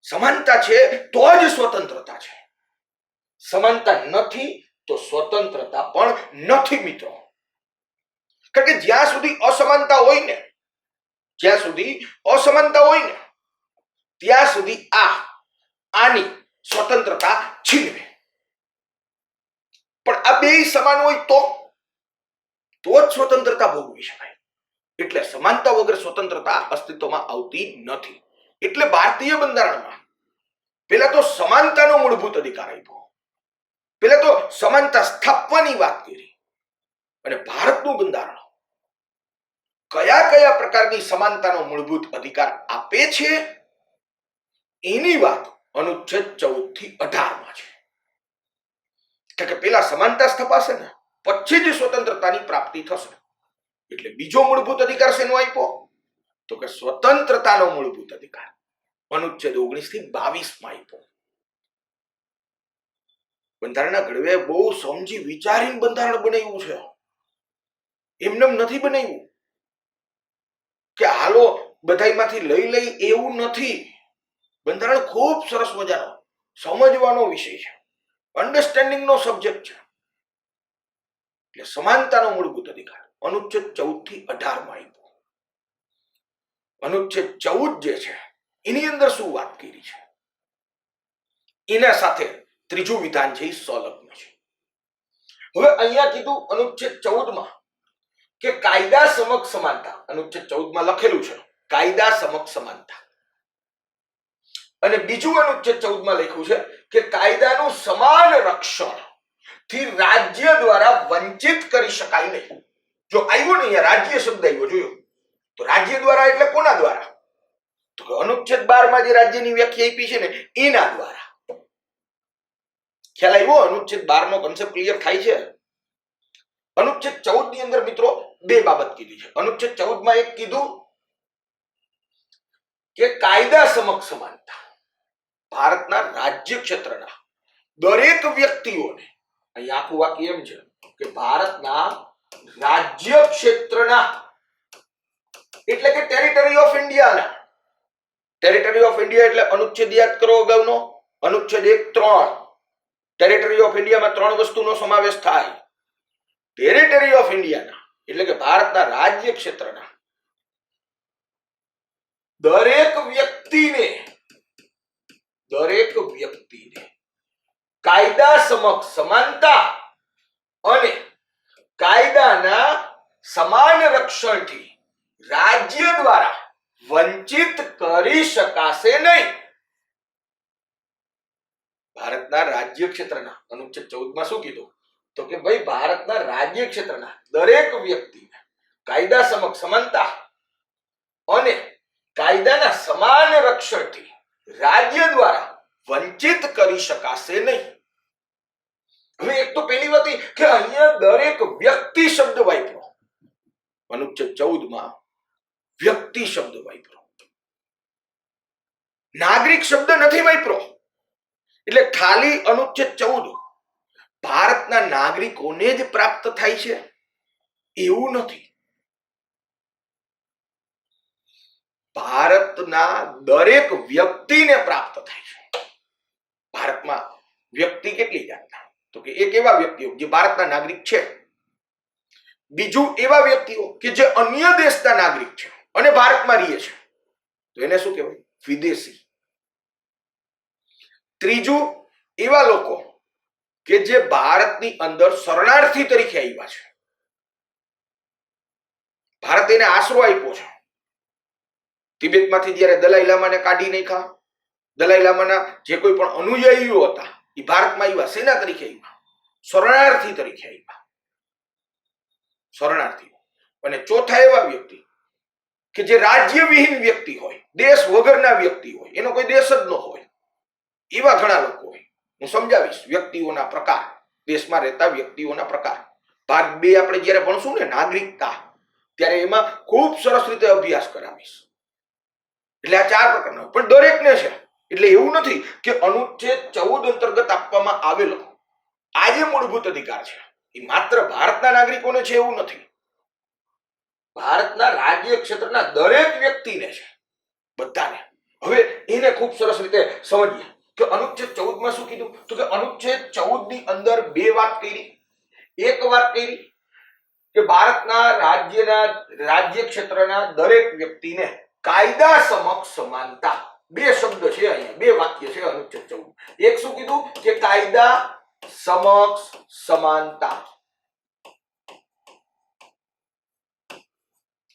સમાનતા છે તો જ સ્વતંત્રતા છે. સમાનતા નથી તો સ્વતંત્રતા પણ નથી મિત્રો. કારણ કે જ્યાં સુધી અસમાનતા હોય ને ત્યાં સુધી આની સ્વતંત્રતા છીનવે. પણ આ બે સમાન હોય તો જ સ્વતંત્રતા ભોગવી શકાય. એટલે સમાનતા વગર સ્વતંત્રતા અસ્તિત્વમાં આવતી નથી. એટલે ભારતીય બંધારણમાં પેલા તો સમાનતાનો મૂળભૂત અધિકાર આપ્યો, પેલા તો સમાનતા સ્થાપવાની વાત કરી. અને ભારતનું બંધારણ કયા કયા પ્રકારની સમાનતાનો મૂળભૂત અધિકાર આપે છે એની વાત અનુચ્છેદ 14 થી 18 માં છે. કે પેલા સમાનતા સ્થપાશે ને પછી જ સ્વતંત્રતાની પ્રાપ્તિ થશે. એટલે બીજો મૂળભૂત અધિકાર શેનો આપ્યો? તો કે સ્વતંત્રતાનો મૂળભૂત અધિકાર અનુચ્છેદ 19 થી 22 માં આપ્યો. બંધારણના ઘડવે બહુ સમજી વિચારીને બંધારણ બનાવ્યું છે. એમને નથી બનાવ્યું કે હાલો બધાયમાંથી લઈ એવું નથી. બંધારણ ખૂબ સરસ મજાનો સમજવાનો વિષય છે, અન્ડરસ્ટેન્ડિંગ નો સબ્જેક્ટ છે. એટલે સમાનતાનો મૂળભૂત અધિકાર અનુચ્છેદ 14 થી 18 માં આપ્યો. અનુચ્છેદ 14 જે છે એની અંદર શું વાત કરી છે? એના સાથે ત્રીજું વિધાન છે એ સંલગ્ન છે. હવે અહીંયા કીધું અનુચ્છેદ 14 માં કે કાયદા સમક્ષ સમાનતા. અનુચ્છેદ 14 માં લખેલું છે કાયદા સમક્ષ સમાનતા. અને બીજું અનુચ્છેદ 14 માં લખ્યું છે કે કાયદાનું સમાન રક્ષણ થી રાજ્ય દ્વારા વંચિત કરી શકાય નહીં. જો આવ્યો ને અહીંયા રાજ્ય શબ્દ આવ્યો, જોયો તો રાજ્ય દ્વારા એટલે કોના દ્વારા? તો અનુચ્છેદ 12 માં જે રાજ્યની વ્યાખ્યા આપી છે ને એના દ્વારા. ખ્યાલ આવ્યો? અનુચ્છેદ 12 નો કોન્સેપ્ટ ક્લિયર થાય છે. અનુચ્છેદ 14 ની અંદર મિત્રો બે બાબત કીધી છે. અનુચ્છેદ 14 માં એક કીધું કે કાયદા સમક્ષ સમાનતા. ભારતના રાજ્ય ક્ષેત્રના દરેક વ્યક્તિઓને, અહીં આખું વાક્ય એમ છે કે ભારતના રાજ્ય ક્ષેત્રના એટલે કે ટેરિટરી ઓફ ઇન્ડિયાના. ટેરિટરી ઓફ ઇન્ડિયા એટલે અનુચ્છેદ યાદ કરો અગાઉનો, અનુચ્છેદ 1(3). ટેરિટરી ઓફ ઇન્ડિયામાં 3 વસ્તુનો સમાવેશ થાય. ટેરિટરી ઓફ ઇન્ડિયાના એટલે કે ભારતના રાજ્ય ક્ષેત્રના દરેક વ્યક્તિને કાયદા સમક્ષ સમાનતા અને કાયદાના સમાન રક્ષણથી રાજ્ય દ્વારા વંચિત કરી શકાશે નહીં. ભારતના રાજ્ય ક્ષેત્રના અનુચ્છેદ 14 માં શું કીધું? તો કે ભાઈ ભારતના રાજ્ય ક્ષેત્રના દરેક વ્યક્તિને કાયદા સમક્ષ સમાનતા અને કાયદાના સમાન રક્ષણથી રાજ્ય દ્વારા વંચિત કરી શકાશે નહીં. હવે એક તો પહેલી વાત કે અહીંયા દરેક વ્યક્તિ શબ્દ વાપરો. અનુચ્છેદ 14 માં વ્યક્તિ શબ્દ વાપરો, નાગરિક શબ્દ નથી વાપરો. એટલે ખાલી અનુચ્છેદ 14 ભારતના નાગરિકોને જ પ્રાપ્ત થાય છે એવું નથી. ભારતના દરેક વ્યક્તિને પ્રાપ્ત થાય છે. ભારતમાં વ્યક્તિ કેટલી જાતના? તો કે એક એવા વ્યક્તિઓ જે ભારતના નાગરિક છે, બીજું એવા વ્યક્તિઓ કે જે અન્ય દેશના નાગરિક છે અને ભારતમાં રહે છે, તો એને શું કહેવાય? વિદેશી. ત્રીજું એવા લોકો કે જે ભારતની અંદર શરણાર્થી તરીકે આવ્યા છે, ભારત એને આશરો આપ્યો છે. તિબેટમાંથી જ્યારે દલાઈ લામાને કાઢી નાખ્યા, દલાઈ લામાના જે કોઈ પણ અનુયાયીઓ હતા એ ભારતમાં આવ્યા. સેના તરીકે આવ્યા, શરણાર્થી તરીકે આવ્યા, શરણાર્થીઓ. અને ચોથા એવા વ્યક્તિ કે જે રાજ્યવિહીન વ્યક્તિ હોય, દેશ વગરના વ્યક્તિ હોય, એનો કોઈ દેશ જ ન હોય, એવા ઘણા લોકો હોય. હું સમજાવીશ વ્યક્તિઓના પ્રકાર, દેશમાં રહેતા વ્યક્તિઓના પ્રકાર. ભાગ 2 આપણે જ્યારે ભણશું ને નાગરિકતા, ત્યારે એમાં ખૂબ સરસ રીતે અભ્યાસ કરાવીશ. એટલે આ 4 પ્રકારના પણ દરેકને છે. એટલે એવું નથી કે અનુચ્છેદ 14 અંતર્ગત આપવામાં આવેલો આ જે મૂળભૂત અધિકાર છે એ માત્ર ભારતના નાગરિકોને છે એવું નથી. ભારતના રાજ્ય ક્ષેત્રના દરેક વ્યક્તિને છે, બધાને. હવે એને ખૂબ સરસ રીતે સમજીએ કે અનુચ્છેદ 14 માં શું કીધું? તો કે અનુચ્છેદ 14 ની અંદર 2 વાત કરી. એક વાત કરી કે ભારતના રાજ્ય ક્ષેત્રના દરેક વ્યક્તિને કાયદા સમક્ષ સમાનતા. 2 શબ્દ છે અહીંયા, 2 વાક્ય છે અનુચ્છેદ 14. એક શું કીધું કે કાયદા સમક્ષ સમાનતા,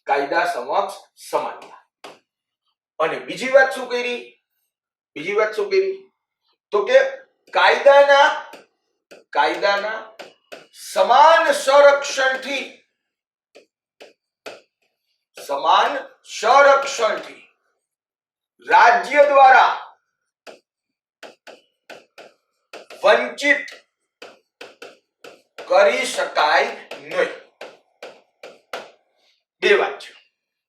કાયદા સમક્ષ સમાનતા. અને બીજી વાત શું કરી? તો કે કાયદાના સમાન સંરક્ષણથી રાજ્ય દ્વારા વંચિત કરી શકાય નહીં. 2 વાત છે,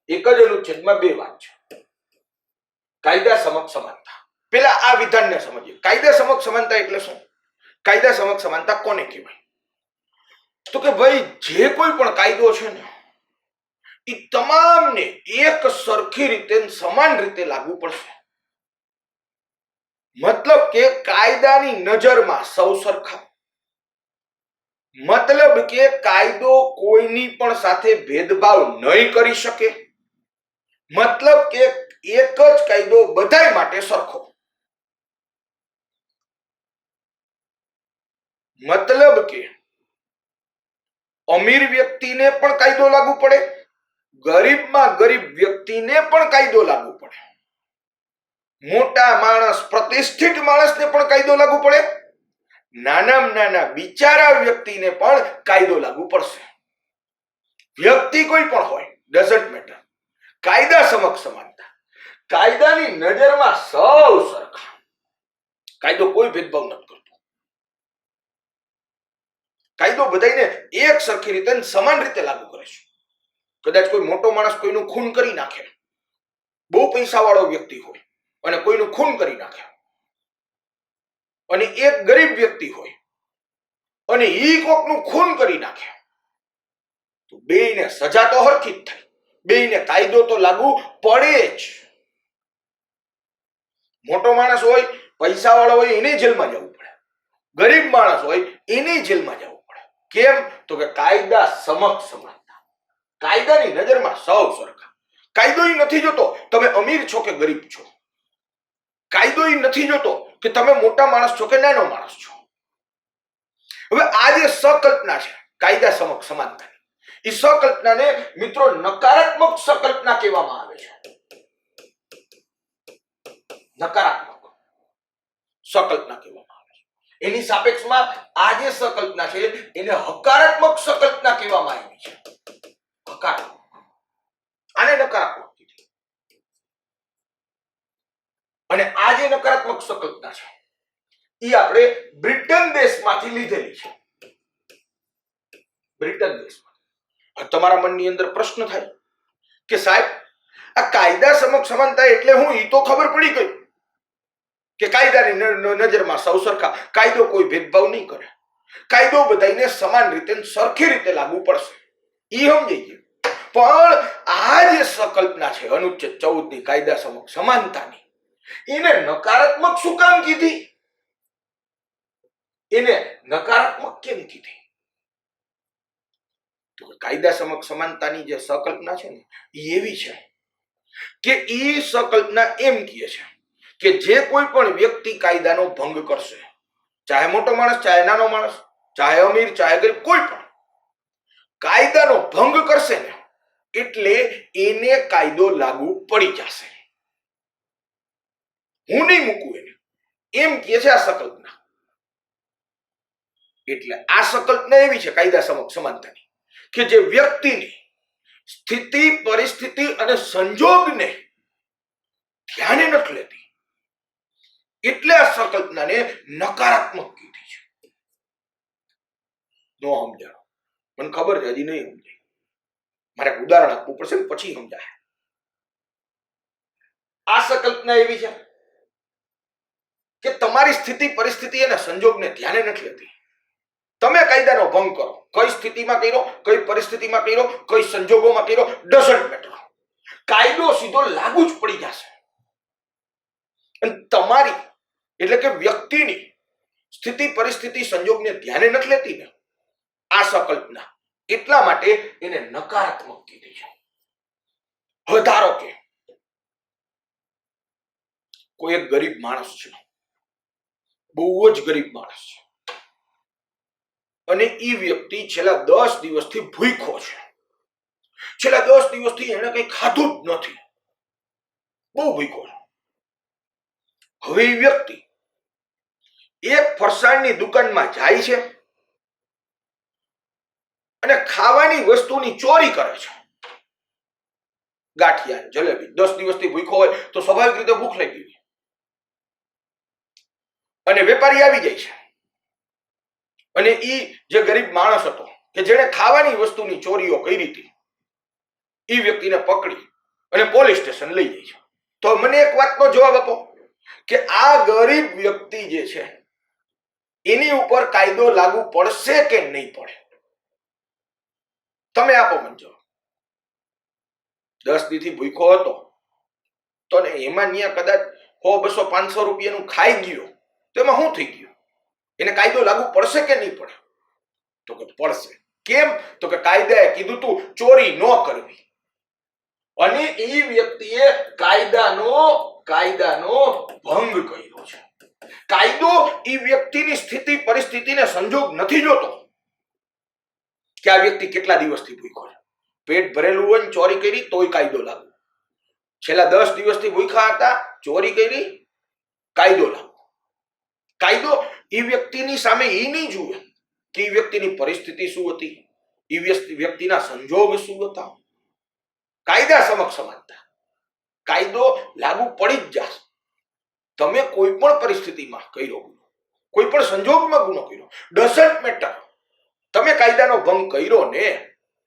એક જ અનુચ્છેદમાં 2 વાત છે. કાયદા સમક્ષ સમાનતા. પેલા આ વિધાનને સમજીએ. કાયદા સમક્ષ સમાનતા એટલે શું? કાયદા સમક્ષ સમાનતા કોને કહેવાય? તો કે ભાઈ જે કોઈ પણ કાયદો છે ને એ તમામને એક સરખી રીતે સમાન રીતે લાગુ પડશે. મતલબ કે કાયદાની નજરમાં સૌ સરખા. મતલબ કે કાયદો કોઈની પણ સાથે ભેદભાવ નહીં કરી શકે. મતલબ કે એક જ કાયદો બધાય માટે સરખો. મતલબ કે અમીર વ્યક્તિને પણ કાયદો લાગુ પડે, ગરીબમાં ગરીબ વ્યક્તિને પણ કાયદો લાગુ પડે, મોટા માણસ પ્રતિષ્ઠિત માણસને પણ કાયદો લાગુ પડે, નાનામાં નાના બિચારા વ્યક્તિને પણ કાયદો લાગુ પડશે. વ્યક્તિ કોઈ પણ હોય, ડઝન્ટ મેટર. કાયદા સમક્ષ સમાનતા. કાયદાની નજરમાં સૌ સરખા. કાયદો કોઈ ભેદભાવ નથી કરતો. કાયદો બધાને એક સરખી રીતે સમાન રીતે લાગુ કરે છે. કદાચ કોઈ મોટો માણસ કોઈનું ખૂન કરી નાખે, બહુ પૈસા વાળો વ્યક્તિ હોય અને કોઈનું ખૂન કરી નાખે, અને એક ગરીબ વ્યક્તિ હોય અને ઈ કોકનું ખૂન કરી નાખે, તો બેયને સજા તો હરખી જ થાય, બેયને કાયદો તો લાગુ પડે જ. મોટો માણસ હોય, પૈસા વાળો હોય, એને જેલમાં જવું પડે. ગરીબ માણસ હોય એને જેલમાં જવું પડે. કેમ? તો કે કાયદા સમક્ષ સમાનતા. કાયદાની નજરમાં સૌ સરખા. કાયદો નથી જોતો તમે અમીર છો કે ગરીબ છો. કાયદો નથી જોતો કે તમે મોટા માણસ છો કે નાનો માણસ છો. હવે આ જે સકલ્પના છે કાયદા સમક્ષ સમાનતા, એ સકલ્પનાને મિત્રો નકારાત્મક સકલ્પના કહેવામાં આવે છે. નકારાત્મક સકલ્પના કહેવામાં આવે છે. એની સાપેક્ષમાં આ જે સકલ્પના છે એને હકારાત્મક સકલ્પના કહેવામાં આવી છે. હકારાત્મક, આને નકારાત્મક કીધી. અને આ જે નકારાત્મક સકલ્પના છે એ આપણે બ્રિટન દેશમાંથી લીધેલી છે. બ્રિટન દેશમાં. તમારા મનની અંદર પ્રશ્ન થાય કે સાહેબ આ કાયદા સમક્ષ સમાનતા એટલે હું? ઈ તો ખબર પડી ગઈ કે કાયદાની નજરમાં સૌ સરખા. કાયદો કોઈ ભેદભાવ નહીં કરે. કાયદો બધાને સમાન રીતે સરખી રીતે લાગુ પડશે, ઈ સમજી ગયું. પણ આ જે સંકલ્પના છે અનુચ્છેદ 14 ની કાયદા સમક્ષ સમાનતાની, એને નકારાત્મક શું કામ કીધી? એને નકારાત્મક કેમ કીધી? તો કાયદા સમક્ષ સમાનતાની જે સંકલ્પના છે ને એ એવી છે કે ઈ સંકલ્પના એમ કહે છે કે જે કોઈ પણ વ્યક્તિ કાયદાનો ભંગ કરશે, ચાહે મોટો માણસ, ચાહે નાનો માણસ, ચાહે અમીર, ચાહે ગરીબ, કોઈ પણ કાયદાનો ભંગ કરશે ને એટલે એને કાયદો લાગુ પડી જશે. હું નહીં મૂકું એને, એમ કહે છે આ સંકલ્પના. એટલે આ સંકલ્પના એવી છે કાયદા સમક્ષ સમાનતાની કે જે વ્યક્તિની સ્થિતિ, પરિસ્થિતિ અને સંજોગને ધ્યાને નથી લેતી, એટલે આ સંકલ્પનાને નકારાત્મક કીધી છે. નો સમજાણો? મને ખબર છે હજી નહીં સમજાય, મારે ઉદાહરણ આપવું પડશે ને પછી સમજાય. આ સંકલ્પના એવી છે કે તમારી સ્થિતિ, પરિસ્થિતિ અને સંજોગને ધ્યાને નથી લેતી. તમે કાયદાનો ભંગ કરો, કઈ સ્થિતિમાં કર્યો, કઈ પરિસ્થિતિમાં કર્યો, કઈ સંજોગોમાં કર્યો, ડઝન્ટ મેટર, કાયદો સીધો લાગુ જ પડી જશે. અને તમારી એટલે કે વ્યક્તિની સ્થિતિ, પરિસ્થિતિ, સંજોગને ધ્યાને નથી લેતી ને આ સંકલ્પના, એટલા માટે એને નકારાત્મક કીધી છે. હવે ધારો કે કોઈ એક ગરીબ માણસ છે, બહુ જ ગરીબ માણસ છે, અને એ વ્યક્તિ છેલ્લા 10 દિવસથી ભૂખ્યો છે. છેલ્લા 10 દિવસથી એને કંઈ ખાધું જ નથી, બહુ ભૂખ્યો છે. હવે એ વ્યક્તિ એક ફરસાણની દુકાનમાં જાય છે અને ખાવાની વસ્તુની ચોરી કરે છે. ગાંઠિયા, જલેબી. 10 દિવસથી ભૂખ્યો હોય તો સ્વાભાવિક રીતે ભૂખ લાગી ગઈ, અને વેપારી આવી જાય છે અને ઈ જે ગરીબ માણસ હતો કે જેને ખાવાની વસ્તુની ચોરીઓ કરી હતી, એ વ્યક્તિને પકડી અને પોલીસ સ્ટેશન લઈ જાય છે. તો મને એક વાતનો જવાબ આપો કે આ ગરીબ વ્યક્તિ જે છે એની ઉપર કાયદો લાગુ પડશે કે નહીં પડે? તમે આપો મને જવાબ. 10 દીથી ભૂખ્યો હતો તો ને એમાં ન્યા કદાચ 100, 200, 500 રૂપિયાનું ખાઈ ગયો તો એમાં શું થઈ ગયું? એને કાયદો લાગુ પડશે કે નહીં પડે? તો કે પડશે. કેમ? તો કે કાયદાએ કીધું તું ચોરી ન કરવી, અને એ વ્યક્તિએ કાયદાનો ભંગ કર્યો છે. કાયદો એ વ્યક્તિની સ્થિતિ, પરિસ્થિતિને સંજોગ નથી જોતો કે આ વ્યક્તિ કેટલા દિવસથી ભૂખ્યો છે. પેટ ભરેલું હોય ને ચોરી કરી તોય કાયદો લાગુ. છેલ્લા 10 દિવસથી ભૂખ્યા હતા, ચોરી કરી, કાયદો લાગુ. કાયદો એ વ્યક્તિની સામે એ નહીં જુએ કે એ વ્યક્તિની પરિસ્થિતિ શું હતી, એ વ્યક્તિના સંજોગ શું હતા. કાયદા સમક્ષ સમાનતા. કાયદો લાગુ પડી જ જશે. તમે કોઈ પણ પરિસ્થિતિમાં કર્યો ગુનો, કોઈ પણ સંજોગમાં ગુનો કર્યો, ડઝન્ટ મેટર, તમે કાયદાનો ભંગ કર્યો ને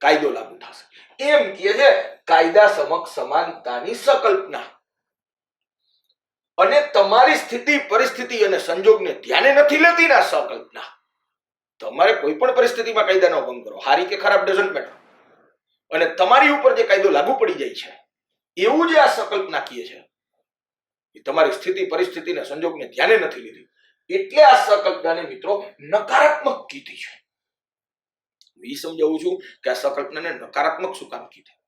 કાયદો લાગુ થશે. એમ કહે છે કાયદા સમક્ષ સમાનતાની સંકલ્પના. અને તમારી સ્થિતિ, પરિસ્થિતિ અને સંજોગને ધ્યાને નથી લેતી ના સંકલ્પના. તમારે કોઈ પણ પરિસ્થિતિમાં કાયદાનો ભંગ કરો, હારી કે ખરાબ ડઝન્ટ મેટર, અને તમારી ઉપર જે કાયદો લાગુ પડી જાય છે એવું જે આ સંકલ્પના કહે છે એ તમારી સ્થિતિ, પરિસ્થિતિ અને સંજોગને ધ્યાને નથી લીધી. એટલે આ સંકલ્પનાને મિત્રો નકારાત્મક કીધી છે. એ સમજાવું છું કે આ સંકલ્પનાને નકારાત્મક શું કામ કીધી.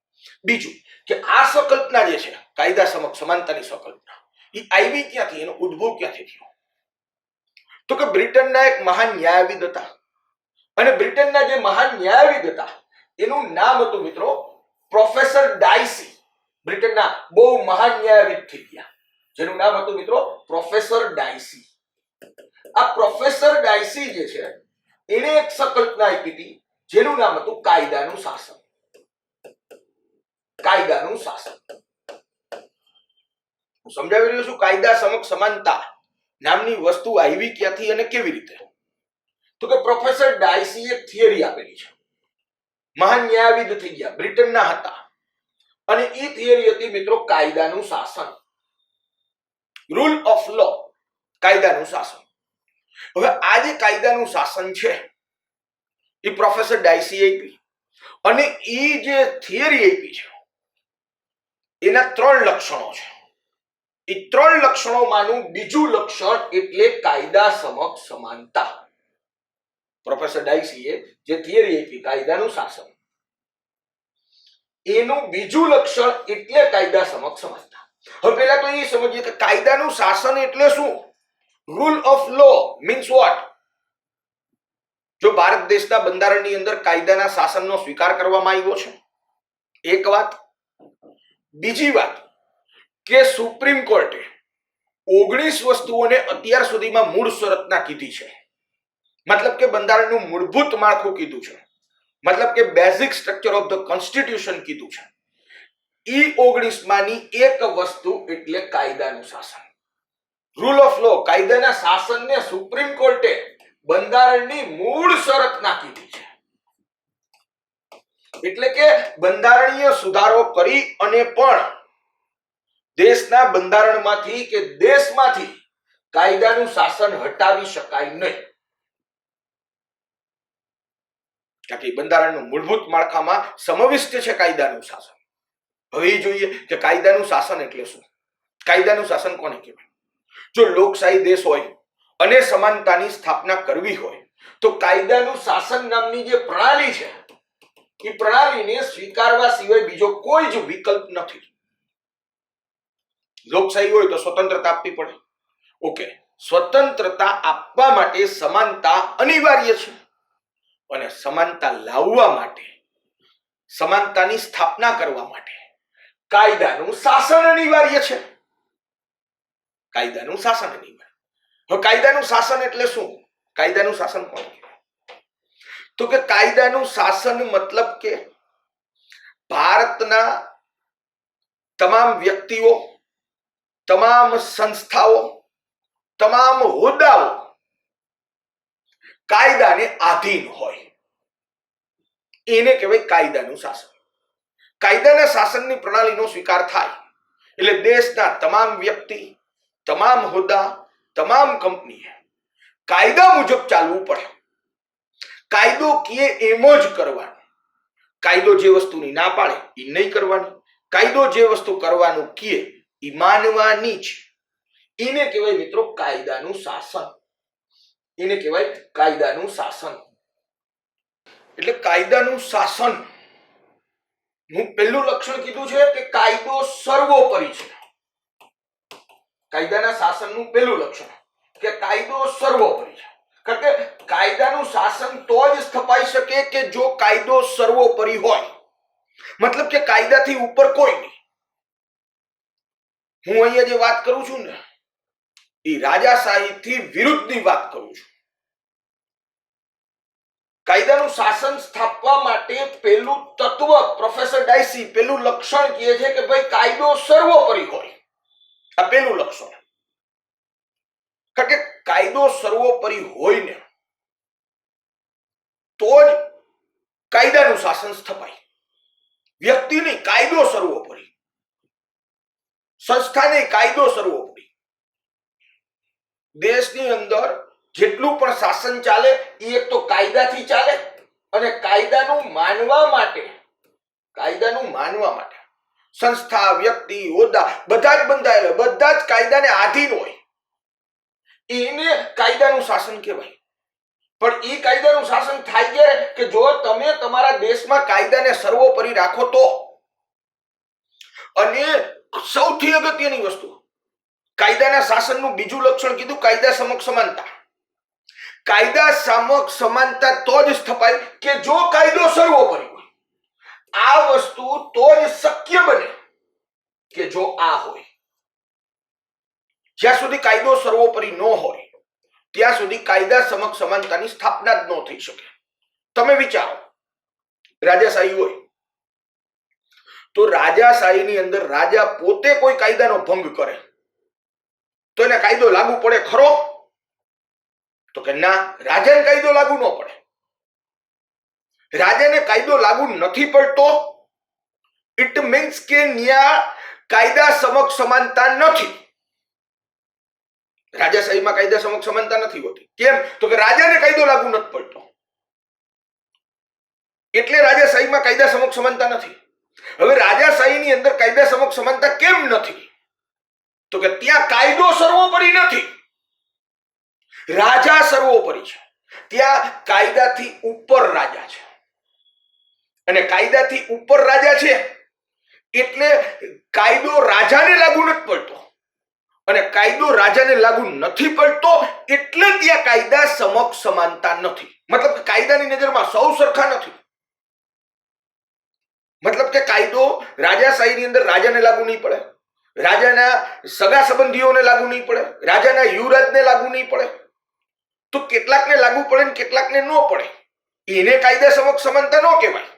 બીજું કે આ સંકલ્પના જે છે કાયદા સમક્ષ સમાનતાની સંકલ્પના, એ આવી ક્યાંથી, એનો ઉદ્ભવ ક્યાંથી થયો? તો કે બ્રિટનના એક મહાન ન્યાયવિદ હતા, અને બ્રિટનના જે મહાન ન્યાયવિદ હતા એનું નામ હતું મિત્રો પ્રોફેસર ડાયસી. બ્રિટનના બહુ મહાન ન્યાયવિદ થઈ ગયા જેનું નામ હતું મિત્રો પ્રોફેસર ડાયસી. આ પ્રોફેસર ડાયસી જે છે એને એક સંકલ્પના આપી હતી જેનું નામ હતું કાયદાનું શાસન. કાયદાનું શાસન હું સમજાવી રહ્યો છું. કાયદા સમક્ષ સમાનતા નામની વસ્તુ આવી ક્યાંથી અને કેવી રીતે? તો કે પ્રોફેસર ડાયસી એક થિયરી આપેલી છે. મહાન ન્યાયવિદ થઈ ગયા, બ્રિટનના હતા, અને એ થિયરી હતી મિત્રો કાયદાનું શાસન, રૂલ ઓફ લો, કાયદાનું શાસન. હવે આ જે કાયદાનું શાસન છે એ પ્રોફેસર ડાયસી આપી, અને એ જે થિયરી આપી છે એના 3 લક્ષણો છે. એ 3 લક્ષણોમાંનું બીજું લક્ષણ એટલે કાયદા સમક્ષ સમાનતા. પ્રોફેસર ડાયસીએ જે થિયરી આપી કાયદાનું શાસન, એનું બીજું લક્ષણ એટલે કાયદા સમક્ષ સમાનતા. હવે પહેલા તો એ સમજીએ કે કાયદાનું શાસન એટલે શું? Rule of law means what? જો ભારત દેશના બંધારણની અંદર કાયદાના શાસનનો સ્વીકાર કરવામાં આવ્યો છે, એક વાત. બીજી વાત કે સુપ્રીમ કોર્ટે 19 વસ્તુઓને અત્યાર સુધીમાં મૂળ શરતના કીધી છે. મતલબ કે બંધારણનું મૂળભૂત માળખું કીધું છે, મતલબ કે basic structure of the constitution કીધું છે. ઈ 19 માંની એક વસ્તુ એટલે કાયદાનું શાસન, રૂલ ઓફ લો. કાયદાના શાસનને સુપ્રીમ કોર્ટે બંધારણની મૂળ શરતના કીધી છે. એટલે કે બંધારણીય સુધારો કરી અને પણ દેશના બંધારણમાંથી કે દેશમાંથી કાયદાનું શાસન હટાવી શકાય નહીં. કારણ કે બંધારણનું મૂળભૂત માળખામાં સમાવિષ્ટ છે કાયદાનું શાસન. હવે એ જોઈએ કે કાયદાનું શાસન એટલે શું? કાયદાનું શાસન કોને કહેવાય? જો લોકશાહી દેશ હોય અને સમાનતાની સ્થાપના કરવી હોય તો કાયદાનું શાસન નામની જે પ્રણાલી છે એ પ્રણાલીને સ્વીકારવા સિવાય બીજો કોઈ જ વિકલ્પ નથી. લોકશાહી હોય તો સ્વતંત્રતા આપવી પડે. ઓકે, સ્વતંત્રતા આપવા માટે સમાનતા અનિવાર્ય છે, અને સમાનતા લાવવા માટે, સમાનતાની સ્થાપના કરવા માટે કાયદાનું શાસન અનિવાર્ય છે. કાયદાનું શાસન અનિવાર્ય. હવે કાયદાનું શાસન એટલે શું? કાયદાનું શાસન કોણ કહેવાય? તો કે કાયદાનું શાસન મતલબ કે ભારતના તમામ વ્યક્તિઓ, તમામ સંસ્થાઓ, તમામ હોદ્દાઓ કાયદાને આધીન હોય, એને કહેવાય કાયદાનું શાસન. કાયદાના શાસનની પ્રણાલીનો સ્વીકાર થાય એટલે દેશના તમામ વ્યક્તિ, તમામ હોદ્દા, તમામ કંપનીએ કાયદા મુજબ ચાલવું પડે. કાયદો કહે એમ જ કરવાનું. કાયદો જે વસ્તુની ના પાડે એ નહીં કરવાની. કાયદો જે વસ્તુ કરવાનું કહે એ માનવાની જ. એને કહેવાય મિત્રો કાયદાનું શાસન. એને કહેવાય કાયદાનું શાસન. એટલે કાયદાનું શાસન નું પહેલું લક્ષણ કીધું છે કે કાયદો સર્વોપરી છે. કાયદાના શાસનનું પહેલું લક્ષણ કે કાયદો સર્વોપરી છે. કારણ કે કાયદાનું શાસન તો જ સ્થપાઈ શકે કે જો કાયદો સર્વોપરી હોય. મતલબ કે કાયદાથી ઉપર કોઈ નહીં. હું અહીંયા જે વાત કરું છું ને એ રાજાશાહીથી વિરુદ્ધની વાત કરું છું. કાયદાનું શાસન સ્થાપવા માટે પેલું તત્વ પ્રોફેસર ડાયસી પેલું લક્ષણ કહે છે કે ભાઈ કાયદો સર્વોપરી હોય. આ પેલું લક્ષણ. કારણ કે કાયદો સર્વોપરી હોય ને તો જ કાયદાનું શાસન સ્થપાય. વ્યક્તિ નહીં, કાયદો સર્વોપરી. સંસ્થા નહીં, કાયદો સર્વોપરી. દેશની અંદર જેટલું પણ શાસન ચાલે એ એક તો કાયદાથી ચાલે અને કાયદાનું માનવા માટે સંસ્થા, વ્યક્તિ, હોદ્દા બધા જ બંધાયેલા, બધા જ કાયદાને આધીન હોય. એને કાયદાનું શાસન કહેવાય. પણ એ કાયદાનું શાસન થાય ક્યારે કે જો તમે તમારા દેશમાં કાયદાને સર્વોપરી રાખો તો. અને સૌથી અગત્યની વસ્તુ, કાયદાના શાસનનું બીજું લક્ષણ કીધું કાયદા સમક્ષ સમાનતા. કાયદા સમક્ષ સમાનતા તો જ સ્થપાય કે જો કાયદો સર્વોપરી હોય. આ વસ્તુ તો જ શક્ય બને કે જો આ હોય. જ્યાં સુધી કાયદો સર્વોપરી ન હોય ત્યાં સુધી કાયદા સમક્ષ સમાનતાની સ્થાપના જ ન થઈ શકે. તમે વિચારો, રાજાશાહી હોય તો રાજાશાહીની અંદર રાજા પોતે કોઈ કાયદાનો ભંગ કરે તો એને કાયદો લાગુ પડે ખરો? તો કે ના, રાજાને કાયદો લાગુ ન પડે. રાજાને કાયદો લાગુ નથી પડતો, ઇટ મીન્સ કે ન્યા કાયદા સમક્ષ સમાનતા નથી. રાજાશાહીમાં કાયદા સમક્ષ સમાનતા નથી હોતી. કેમ? તો કે રાજાને કાયદો લાગુ નથી પડતો, એટલે રાજાશાહીમાં કાયદા સમક્ષ સમાનતા નથી. હવે રાજાશાહીની અંદર કાયદા સમક્ષ સમાનતા કેમ નથી? તો કે ત્યાં કાયદો સર્વોપરી નથી, રાજા સર્વોપરી છે. ત્યાં કાયદાથી ઉપર રાજા છે અને કાયદાથી ઉપર રાજા છે એટલે કાયદો રાજાને લાગુ નથી પડતો અને કાયદો રાજાને લાગુ નથી પડતો એટલે ત્યાં કાયદા સમક્ષ સમાનતા નથી. મતલબ કે કાયદાની નજરમાં સૌ સરખા નથી. મતલબ કે કાયદો રાજાશાહીની અંદર રાજાને લાગુ નહીં પડે, રાજાના સગા સંબંધીઓને લાગુ નહીં પડે, રાજાના યુવરાજને લાગુ નહીં પડે. તો કેટલાકને લાગુ પડે ને કેટલાકને ન પડે. એને કાયદા સમક્ષ સમાનતા ન કહેવાય.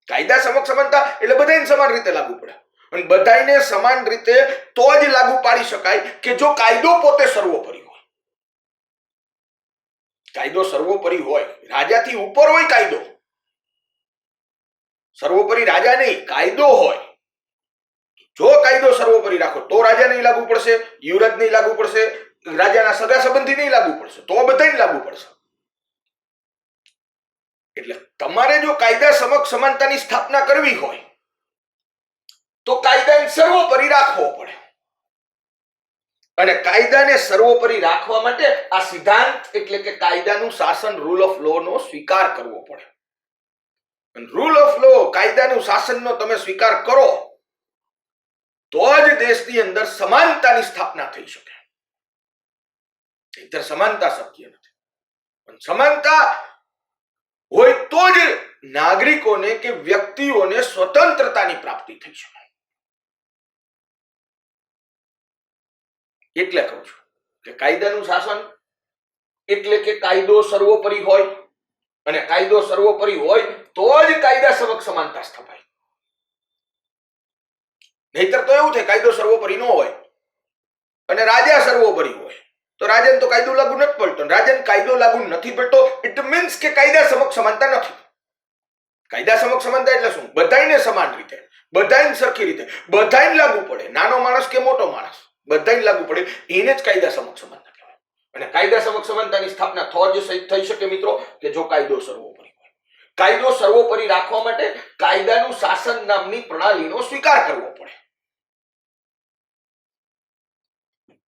કાયદા સમક્ષ સમાનતા એટલે બધાને સમાન રીતે લાગુ પડે અને બધાને સમાન રીતે તો જ લાગુ પાડી શકાય કે જો કાયદો પોતે સર્વોપરી હોય. કાયદો સર્વોપરી હોય, રાજાથી ઉપર હોય કાયદો. સર્વોપરી રાજા નહીં, કાયદો હોય. જો કાયદો સર્વોપરી રાખો તો રાજા નહીં લાગુ પડશે, યુવરાજ નહીં લાગુ પડશે, રાજાના સગા સંબંધી નહીં લાગુ પડશે, તો બધાને લાગુ પડશે. એટલે તમારે જો કાયદા સમક્ષ સમાનતાની સ્થાપના કરવી હોય તો કાયદાને સર્વોપરી રાખવો પડે. અને કાયદાને સર્વોપરી રાખવા માટે આ સિદ્ધાંત એટલે કે કાયદાનું શાસન, રૂલ ઓફ લો નો સ્વીકાર કરવો પડે. રૂલ ઓફ લો, કાયદાનું શાસનનો તમે સ્વીકાર કરો તો જ દેશની અંદર સમાનતાની સ્થાપના થઈ શકે. ઇતર સમાનતા શક્ય નથી. પણ સમાનતા હોય તો જ નાગરિકોને કે વ્યક્તિઓને સ્વતંત્રતાની પ્રાપ્તિ થઈ શકે. એટલે કહું છું કે કાયદાનું શાસન એટલે કે કાયદો સર્વોપરી હોય અને કાયદો સર્વોપરી હોય તો જ કાયદા સમક્ષ સમાનતા સ્થપાય. નહીતર તો એવું થાય કાયદો સર્વોપરી ન હોય અને રાજા સર્વોપરી હોય તો રાજાને તો કાયદો લાગુ નથી પડતો. રાજાને કાયદો લાગુ નથી પડતો ઇટ મીન્સ કે કાયદા સમક્ષ સમાનતા નથી. કાયદા સમક્ષ સમાનતા એટલે શું? બધાને સમાન રીતે, બધાને સરખી રીતે, બધાને લાગુ પડે. નાનો માણસ કે મોટો માણસ બધાને લાગુ પડે, એને જ કાયદા સમક્ષ સમાનતા કહેવાય. અને કાયદા સમક્ષ સમાનતાની સ્થાપના તો જ થઈ શકે મિત્રો કે જો કાયદો સર્વોપરી હોય. કાયદો સર્વોપરી રાખવા માટે કાયદાનું શાસન નામની પ્રણાલીનો સ્વીકાર કરવો પડે.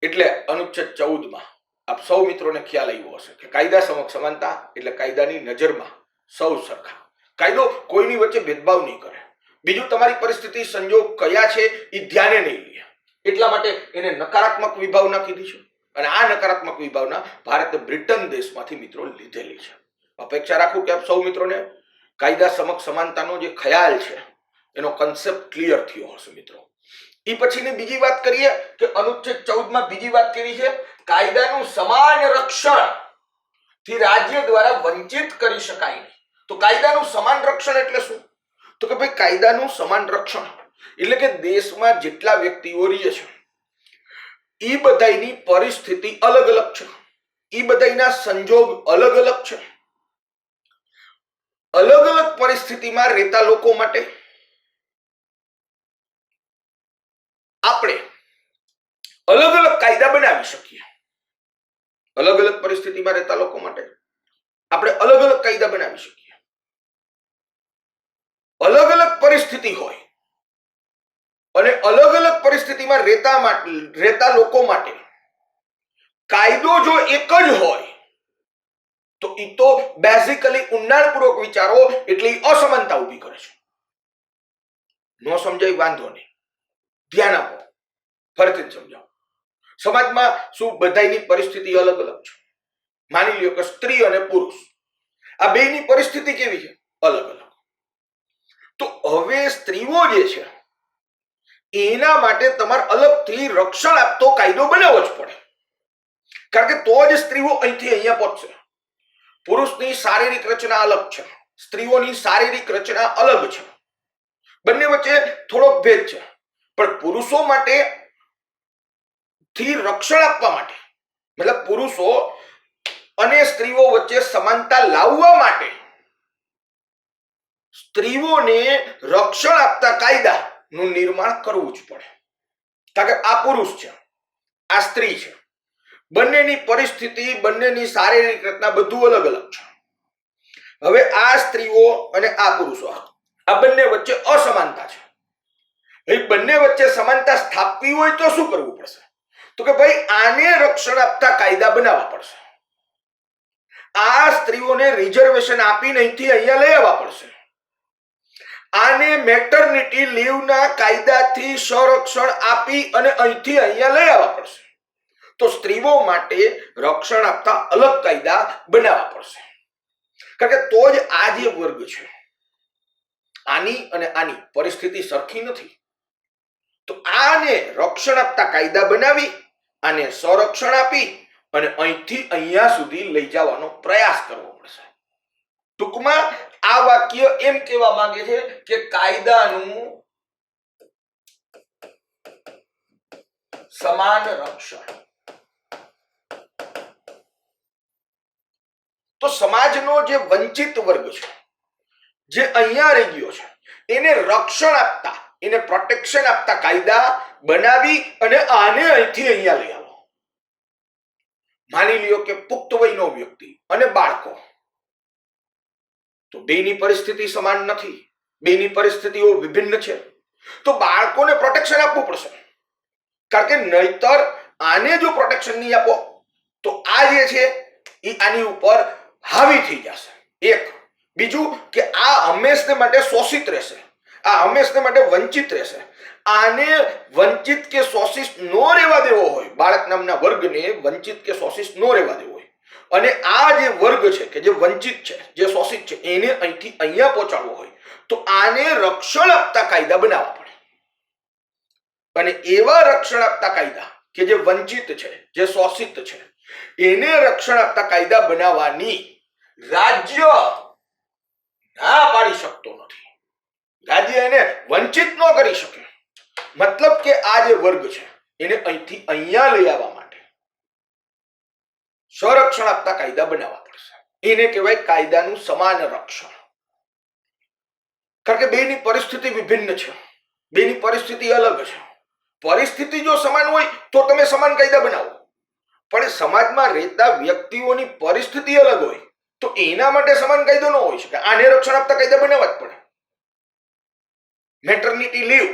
એટલે અનુચ્છેદ 14 માં આપ સૌ મિત્રોને ખ્યાલ આવ્યો હશે કે કાયદા સમક્ષ સમાનતા એટલે કાયદાની નજરમાં સૌ સરખા. કાયદો કોઈની વચ્ચે ભેદભાવ નહીં કરે. બીજું, તમારી પરિસ્થિતિ, સંજોગ કયા છે એ ધ્યાને નહીં લે. એટલા માટે એને નકારાત્મક વિભાવના કીધી છે અને આ નકારાત્મક વિભાવના ભારતે બ્રિટન દેશમાંથી મિત્રો લીધેલી છે. અપેક્ષા રાખું કે આપ સૌ મિત્રોને કાયદા સમક્ષ સમાનતાનો જે ખ્યાલ છે એનો કન્સેપ્ટ ક્લિયર થયો હશે મિત્રો. એ પછીની બીજી વાત કરીએ કે અનુચ્છેદ 14 માં બીજી વાત કરી છે કાયદાનું સમાન રક્ષણ. થી રાજ્ય દ્વારા વંચિત કરી શકાય નહીં. તો કાયદાનું સમાન રક્ષણ એટલે શું? તો કે ભાઈ કાયદાનું સમાન રક્ષણ એટલે કે દેશમાં જેટલા વ્યક્તિઓ રહે છે એ બધાની પરિસ્થિતિ અલગ અલગ છે, એ બધાના સંજોગ અલગ અલગ છે. અલગ અલગ પરિસ્થિતિમાં રહેતા લોકો માટે આપણે અલગ અલગ કાયદા બનાવી શકીએ. અલગ અલગ પરિસ્થિતિમાં રહેતા લોકો માટે આપણે અલગ અલગ કાયદા બનાવી શકીએ. અલગ અલગ પરિસ્થિતિ હોય અને અલગ અલગ પરિસ્થિતિમાં રહેતા લોકો માટે કાયદો જો એક જ હોય તો એ તો બેઝિકલી ઊંડાણપૂર્વક વિચારો એટલે અસમાનતા ઊભી કરે છે. ન સમજાય વાંધો નહીં, ધ્યાન આપો, ફરીથી સમજાવો. સમાજમાં શું બધાની પરિસ્થિતિ અલગ અલગ છે. માની લ્યો કે સ્ત્રી અને પુરુષ આ બેની પરિસ્થિતિ કેવી છે? અલગ અલગ. તો હવે સ્ત્રીઓ જે છે એના માટે તમારે અલગથી રક્ષણ આપતો કાયદો બનાવવો જ પડે, કારણ કે તો જ સ્ત્રીઓ અહીંથી અહીંયા પહોંચશે. પુરુષની શારીરિક રચના અલગ છે, સ્ત્રીઓની શારીરિક રચના અલગ છે, બંને વચ્ચે થોડોક ભેદ છે. પણ પુરુષો માટે થી રક્ષણ આપવા માટે, મતલબ પુરુષો અને સ્ત્રીઓ વચ્ચે સમાનતા લાવવા માટે સ્ત્રીઓને રક્ષણ આપતા કાયદાનું નિર્માણ કરવું જ પડે. કારણ કે આ પુરુષ છે, આ સ્ત્રી છે, બંનેની પરિસ્થિતિ, બંનેની શારીરિક રચના બધું અલગ અલગ છે. હવે આ સ્ત્રીઓ અને આ પુરુષો આ બંને વચ્ચે અસમાનતા છે. એ બંને વચ્ચે સમાનતા સ્થાપવી હોય તો શું કરવું પડશે? તો કે ભાઈ આને રક્ષણ આપતા કાયદા બનાવવા પડશે. આ સ્ત્રીઓને રિઝર્વેશન આપીને અહીંથી અહીંયા લઈ આવવા પડશે. આને મેટર્નિટી લીવના કાયદાથી સંરક્ષણ આપી અને અહીંથી અહીંયા લઈ આવવા પડશે. તો સ્ત્રીઓ માટે રક્ષણ આપતા અલગ કાયદા બનાવવા પડશે. કારણ કે તો જ આ જે વર્ગ છે આની અને આની પરિસ્થિતિ સરખી નથી. તો આને રક્ષણ આપતા કાયદા બનાવી, આને સંરક્ષણ આપી અને અહીંથી અહીંયા સુધી લઈ જવાનો પ્રયાસ કરવો પડશે. ટૂંકમાં આ વાક્ય એમ કહેવા માંગે છે કે કાયદાનું સમાન રક્ષણ. તો સમાજનો જે વંચિત વર્ગ છે, જે અહીંયા રહી ગયો છે, એને રક્ષણ આપતા, એને પ્રોટેક્શન આપતા કાયદા બનાવી અને આને અહીંથી અહીંયા લઈ આવો. માની લ્યો કે પુખ્ત વયનો વ્યક્તિ અને બાળકો, તો બેની પરિસ્થિતિ સમાન નથી, બેની પરિસ્થિતિઓ વિભિન્ન છે. તો બાળકોને પ્રોટેક્શન આપવું પડશે, કારણ કે નહીતર આને જો પ્રોટેક્શન નહીં આપો તો આ જે છે એ આની ઉપર હાવી થઈ જશે. એક બીજું કે આ હંમેશને માટે શોષિત રહેશે, આ હંમેશને માટે વંચિત રહેશે. આને વંચિત કે શોષિત ન રહેવા દેવો હોય, બાળક નામના વર્ગને વંચિત કે શોષિત ન રહેવા દેવો હોય, અને આ જે વર્ગ છે કે જે વંચિત છે, જે શોષિત છે, એને અહીંથી અહીંયા પહોંચાડવો હોય તો આને રક્ષણ આપતા કાયદા બનાવવા પડે. અને એવા રક્ષણ આપતા કાયદા કે જે વંચિત છે, જે શોષિત છે, એને રક્ષણ આપતા કાયદા બનાવવાની રાજ્ય ના પાડી શકતો નથી. રાજ્ય એને વંચિત ન કરી શકે. મતલબ કે આ જે વર્ગ છે એને અહીંથી અહીંયા લઈ આવવા માટે સંરક્ષણ આપતા કાયદા બનાવવા પડશે. એને કહેવાય કાયદાનું સમાન રક્ષણ. કારણ કે બેની પરિસ્થિતિ વિભિન્ન છે, બેની પરિસ્થિતિ અલગ છે. પરિસ્થિતિ જો સમાન હોય તો તમે સમાન કાયદા બનાવો, પણ સમાજમાં રહેતા વ્યક્તિઓની પરિસ્થિતિ અલગ હોય તો એના માટે સમાન કાયદો ન હોઈ શકે. આને રક્ષણ આપતા કાયદા બનાવવા જ પડે. મેટર્નિટી લીવ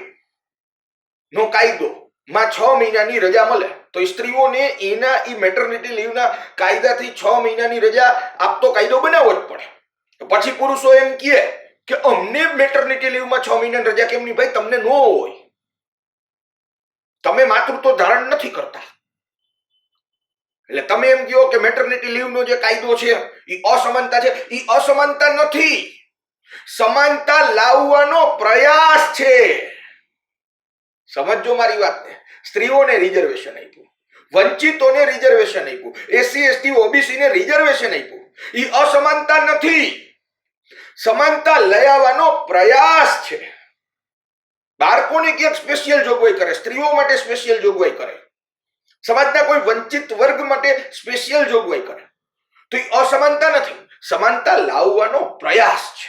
નો કાયદો માં 6 મહિનાની રજા મળે તો સ્ત્રીઓને એના એ મેટર્નિટી લીવના કાયદાથી 6 મહિનાની રજા આપતો કાયદો બનાવવો જ પડે. પછી પુરુષો એમ કહે કે અમને મેટર્નિટી લીવમાં 6 મહિનાની રજા કેમ નહીં? ભાઈ તમને ન હોય, તમે માતૃત્વ ધારણ નથી કરતા, એટલે તમે એમ કહો કે મેટર્નિટી લીવનો જે કાયદો છે એ અસમાનતા છે. એ અસમાનતા નથી, સમાનતા લાવવાનો પ્રયાસ છે. સમજો મારી વાતને. સ્ત્રીઓને રિઝર્વેશન આપ્યું, વંચિતોને રિઝર્વેશન આપ્યું, એસસી એસટી ઓબીસી ને રિઝર્વેશન આપ્યું, એ અસમાનતા નથી, સમાનતા લઈ આવવાનો પ્રયાસ છે. બાળકોને ક્યાંક સ્પેશિયલ જોગવાઈ કરે, સ્ત્રીઓ માટે સ્પેશિયલ જોગવાઈ કરે, સમાજના કોઈ વંચિત વર્ગ માટે સ્પેશિયલ જોગવાઈ કરે, તો એ અસમાનતા નથી, સમાનતા લાવવાનો પ્રયાસ છે.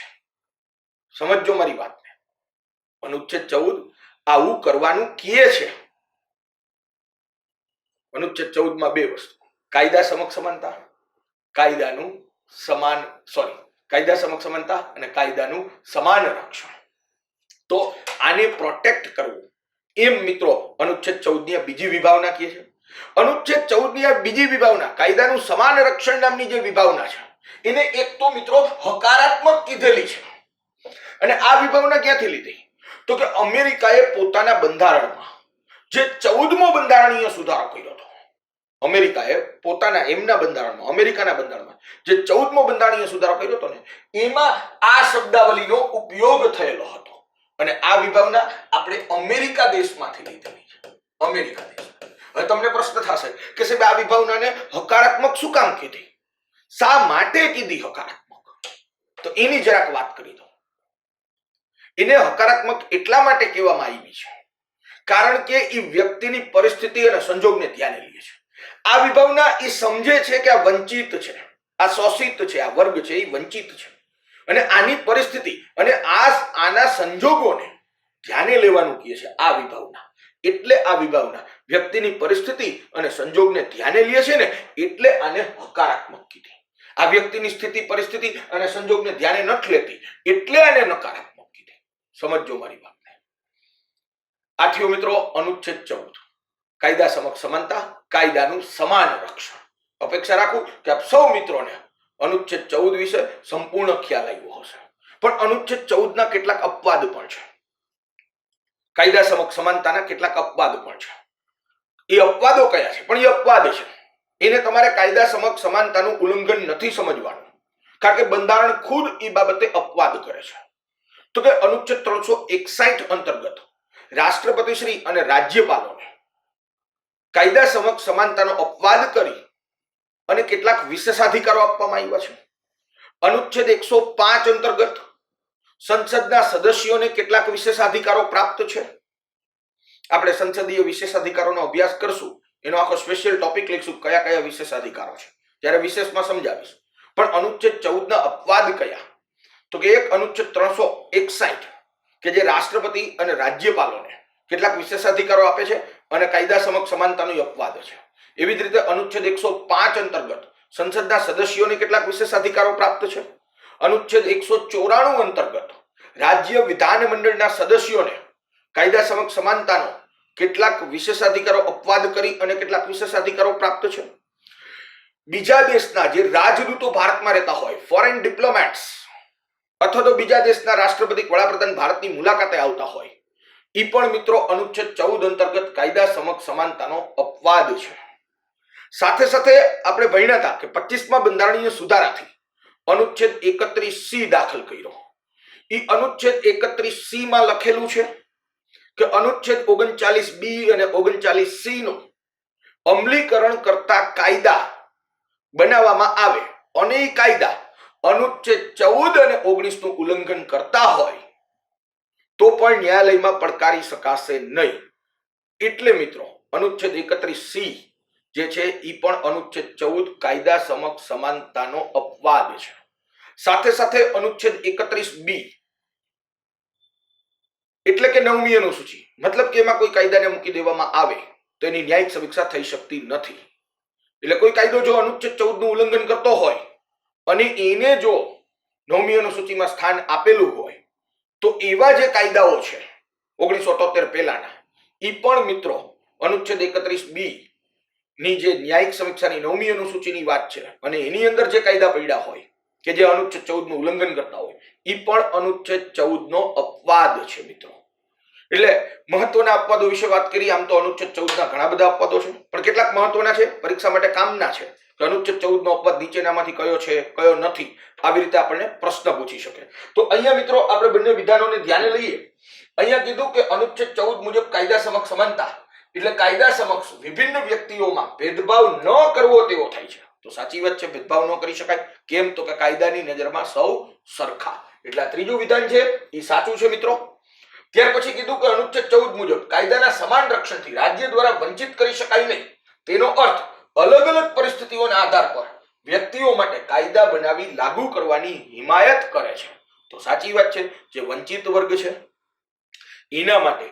સમજો મારી વાતને. અનુચ્છેદ 14 આવું કરવાનું કહે છે. અનુચ્છેદ 14 માં બે વસ્તુ, કાયદા સમક્ષ સમાનતા, કાયદા સમક્ષ સમાનતા અને કાયદાનું સમાન રક્ષણ. તો આને પ્રોટેક્ટ કરવું એમ મિત્રો અનુચ્છેદ 14 ની બીજી વિભાવના કહે છે. અનુચ્છેદ 14 ની બીજી વિભાવના કાયદાનું સમાન રક્ષણ નામની જે વિભાવના છે એને એક તો મિત્રો હકારાત્મક કીધેલી છે. અને આ વિભાવના ક્યાંથી લીધી? તો કે અમેરિકાએ પોતાના બંધારણમાં જે 14મો બંધારણીય સુધારો કર્યો હતો, અમેરિકાએ પોતાના એમના બંધારણમાં, અમેરિકાના બંધારણમાં જે 14મો બંધારણીય સુધારો કર્યો હતો ને, એમાં આ શબ્દાવલીનો ઉપયોગ થયેલો હતો. અને આ વિભાવના આપણે અમેરિકા દેશમાંથી લીધેલી છે. અમેરિકા દેશ. હવે તમને પ્રશ્ન થશે કે સાહેબ આ વિભાવનાને હકારાત્મક શું કામ કીધી, શા માટે કીધી હકારાત્મક? તો એની જરાક વાત કરી દો. એને હકારાત્મક એટલા માટે કહેવામાં આવી છે કારણ કે એ વ્યક્તિની પરિસ્થિતિ અને સંજોગને ધ્યાને લે છે. આ વિભાવના એ સમજે છે કે આ વંચિત છે, આ શોષિત છે, આ વર્ગ છે એ વંચિત છે અને આની પરિસ્થિતિ અને આના સંજોગોને ધ્યાને લેવાનું કહે છે આ વિભાવના. એટલે આ વિભાવના વ્યક્તિની પરિસ્થિતિ અને સંજોગને ધ્યાને લે છે ને, એટલે આને હકારાત્મક કીધી. આ વ્યક્તિની સ્થિતિ, પરિસ્થિતિ અને સંજોગને ધ્યાને નથી લેતી, એટલે આને નકારાત્મક કીધી. સમજો મારી વાતને. આ થયો મિત્રો અનુચ્છેદ 14, કાયદા સમક્ષ સમાનતા, કાયદાનું સમાન રક્ષણ. અપેક્ષા રાખું કે આપ સૌ મિત્રોને અનુચ્છેદ 14 વિશે સંપૂર્ણ ખ્યાલ આવ્યો હશે. પણ અનુચ્છેદ 14 ના કેટલાક અપવાદ પણ છે, કાયદા સમક્ષ સમાનતાના કેટલાક અપવાદ પણ છે. એ અપવાદો કયા છે? પણ એ અપવાદ છે, એને તમારે કાયદા સમક્ષ સમાનતાનું ઉલ્લંઘન નથી સમજવાનું, કારણ કે બંધારણ ખુદ એ બાબતે અપવાદ કરે છે. તો કે અનુચ્છેદ 361 અંતર્ગત રાષ્ટ્રપતિશ્રી અને રાજ્યપાલોને કાયદા સમક્ષ સમાનતાનો અપવાદ કરી અને કેટલાક વિશેષાધિકારો આપવામાં આવ્યા છે. અનુચ્છેદ 105 અંતર્ગત સંસદના સદસ્યોને કેટલાક વિશેષાધિકારો પ્રાપ્ત છે. આપણે સંસદીય વિશેષાધિકારોનો અભ્યાસ કરશું, એનો આખો સ્પેશિયલ ટોપિક લઈશું, કયા કયા વિશેષાધિકારો છે, ત્યારે વિશેષમાં સમજાવીશ. પણ અનુચ્છેદ 14 ના અપવાદ કયા? તો કે એક અનુચ્છેદ 361 કે જે રાષ્ટ્રપતિ અને રાજ્યપાલોને કેટલાક વિશેષાધિકારો આપે છે અને કાયદા સમક્ષ સમાનતાનો અપવાદ છે. એવી જ રીતે અનુચ્છેદ 105 અંતર્ગત સંસદના સદસ્યોને કેટલાક વિશેષાધિકારો પ્રાપ્ત છે. અનુચ્છેદ 194 અંતર્ગત રાજ્ય વિધાનમંડળના સદસ્યોને કાયદા સમક્ષ સમાનતાનો કેટલાક વિશેષાધિકારો અપવાદ કરી અને કેટલાક વિશેષાધિકારો પ્રાપ્ત છે. બીજા દેશના જે રાજદૂતો ભારતમાં રહેતા હોય, ફોરેન ડિપ્લોમેટ્સ, અથવા તો બીજા દેશના રાષ્ટ્રપતિ, વડાપ્રધાન ભારતની મુલાકાતે આવતા હોય, એ પણ મિત્રો અનુચ્છેદ 14 અંતર્ગત કાયદા સમક્ષ સમાનતાનો અપવાદ છે. સાથે સાથે આપણે ભણ્યા હતા કે 25મા બંધારણીય સુધારાથી અનુચ્છેદ 31C દાખલ કર્યો. એ અનુચ્છેદ 31C માં લખેલું છે કે અનુચ્છેદ 39B અને 39C નું અમલીકરણ કરતા કાયદા બનાવવામાં આવે અને એ કાયદા અનુચ્છેદ 14 અને 19 નું ઉલ્લંઘન કરતા હોય તો પણ ન્યાયાલયમાં પડકારી શકાશે નહીં. એટલે મિત્રો અનુચ્છેદ 31C જે છે એ પણ અનુચ્છેદ 14 કાયદા સમક્ષ સમાનતાનો અપવાદ છે. સાથે સાથે અનુચ્છેદ 31B એટલે કે 9મી અનુસૂચિ, મતલબ કે એમાં કોઈ કાયદાને મૂકી દેવામાં આવે તો એની ન્યાયિક સમીક્ષા થઈ શકતી નથી. એટલે કોઈ કાયદો જો અનુચ્છેદ 14 નું ઉલ્લંઘન કરતો હોય અને એને જો 9મી અનુસૂચિમાં સ્થાન આપેલું હોય તો એવા જે કાયદાઓ છે 1973 પહેલાના, એ પણ મિત્રો અનુચ્છેદ 31B ની જે ન્યાયિક સમીક્ષાની 9મી અનુસૂચિની વાત છે અને એની અંદર જે કાયદા પડ્યા હોય કે જે અનુચ્છેદ 14 નું ઉલ્લંઘન કરતા હોય, એ પણ અનુચ્છેદ 14 નો અપવાદ છે મિત્રો. એટલે મહત્વના અપવાદો વિશે વાત કરી. આમ તો અનુચ્છેદ 14 ના ઘણા બધા અપવાદો છે, પણ કેટલાક મહત્વના છે, પરીક્ષા માટે કામના છે કે અનુચ્છેદ 14 નો અપવાદ નીચેનામાંથી કયો છે, કયો નથી, આવી રીતે આપણને પ્રશ્ન પૂછી શકે. તો અહીંયા મિત્રો આપણે બંને વિધાનોને ધ્યાને લઈએ. અહીંયા કીધું કે અનુચ્છેદ 14 મુજબ કાયદા સમક્ષ સમાનતા એટલે કાયદા સમક્ષ વિભિન્ન વ્યક્તિઓમાં ભેદભાવ ન કરવો તેવો થાય છે. તો સાચી વાત છે, ભેદભાવ ન કરી શકાય. કેમ? તો કે કાયદાની નજરમાં સૌ સરખા. એટલે આ ત્રીજું વિધાન છે એ સાચું છે મિત્રો. ત્યાર પછી કીધું કે અનુચ્છેદ 14 મુજબ કાયદાના સમાન રક્ષણથી રાજ્ય દ્વારા વંચિત કરી શકાય નહીં. તેનો અર્થ અલગ અલગ પરિસ્થિતિઓના આધાર પર વ્યક્તિઓ માટે કાયદા બનાવી લાગુ કરવાની હિમાયત કરે છે. તો સાચી વાત છે, જે વંચિત વર્ગ છે એના માટે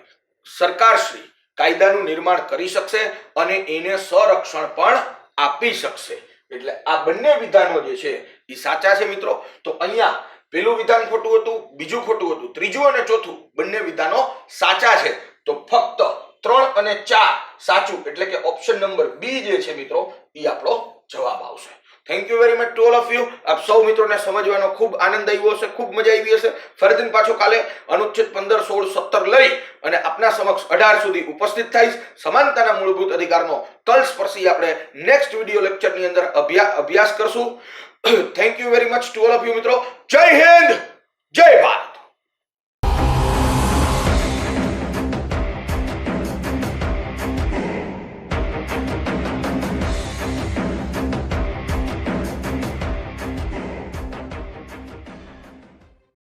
સરકારશ્રી કાયદાનું નિર્માણ કરી શકશે અને એને સંરક્ષણ પણ આપી શકશે. એટલે આ બંને વિધાનો જે છે એ સાચા છે મિત્રો. તો અહીંયા પેલું વિધાન ખોટું હતું, બીજું ખોટું હતું, ત્રીજું અને ચોથું બંને વિધાનો સાચા છે. તો ફક્ત 3 અને 4 સાચું, એટલે કે ઓપ્શન નંબર બી જે છે મિત્રો એ આપણો જવાબ આવશે. Thank you very much to all of you. આપ સૌ મિત્રોને સમજવાનો ખૂબ આનંદ આવ્યો હશે, ખૂબ મજા આવી હશે. ફરીથી પાછો કાલે અનુચ્છેદ 15, 16, 17 લઈ અને આપના સમક્ષ 18 સુધી ઉપસ્થિત થઈશ. સમાનતાના મૂળભૂત અધિકારનો તલસ્પર્શી આપણે નેક્સ્ટ વિડીયો લેક્ચરની અંદર અભ્યાસ કરશું. Thank you very much to all of you મિત્રો. જય હિન્દ, જય ભારત.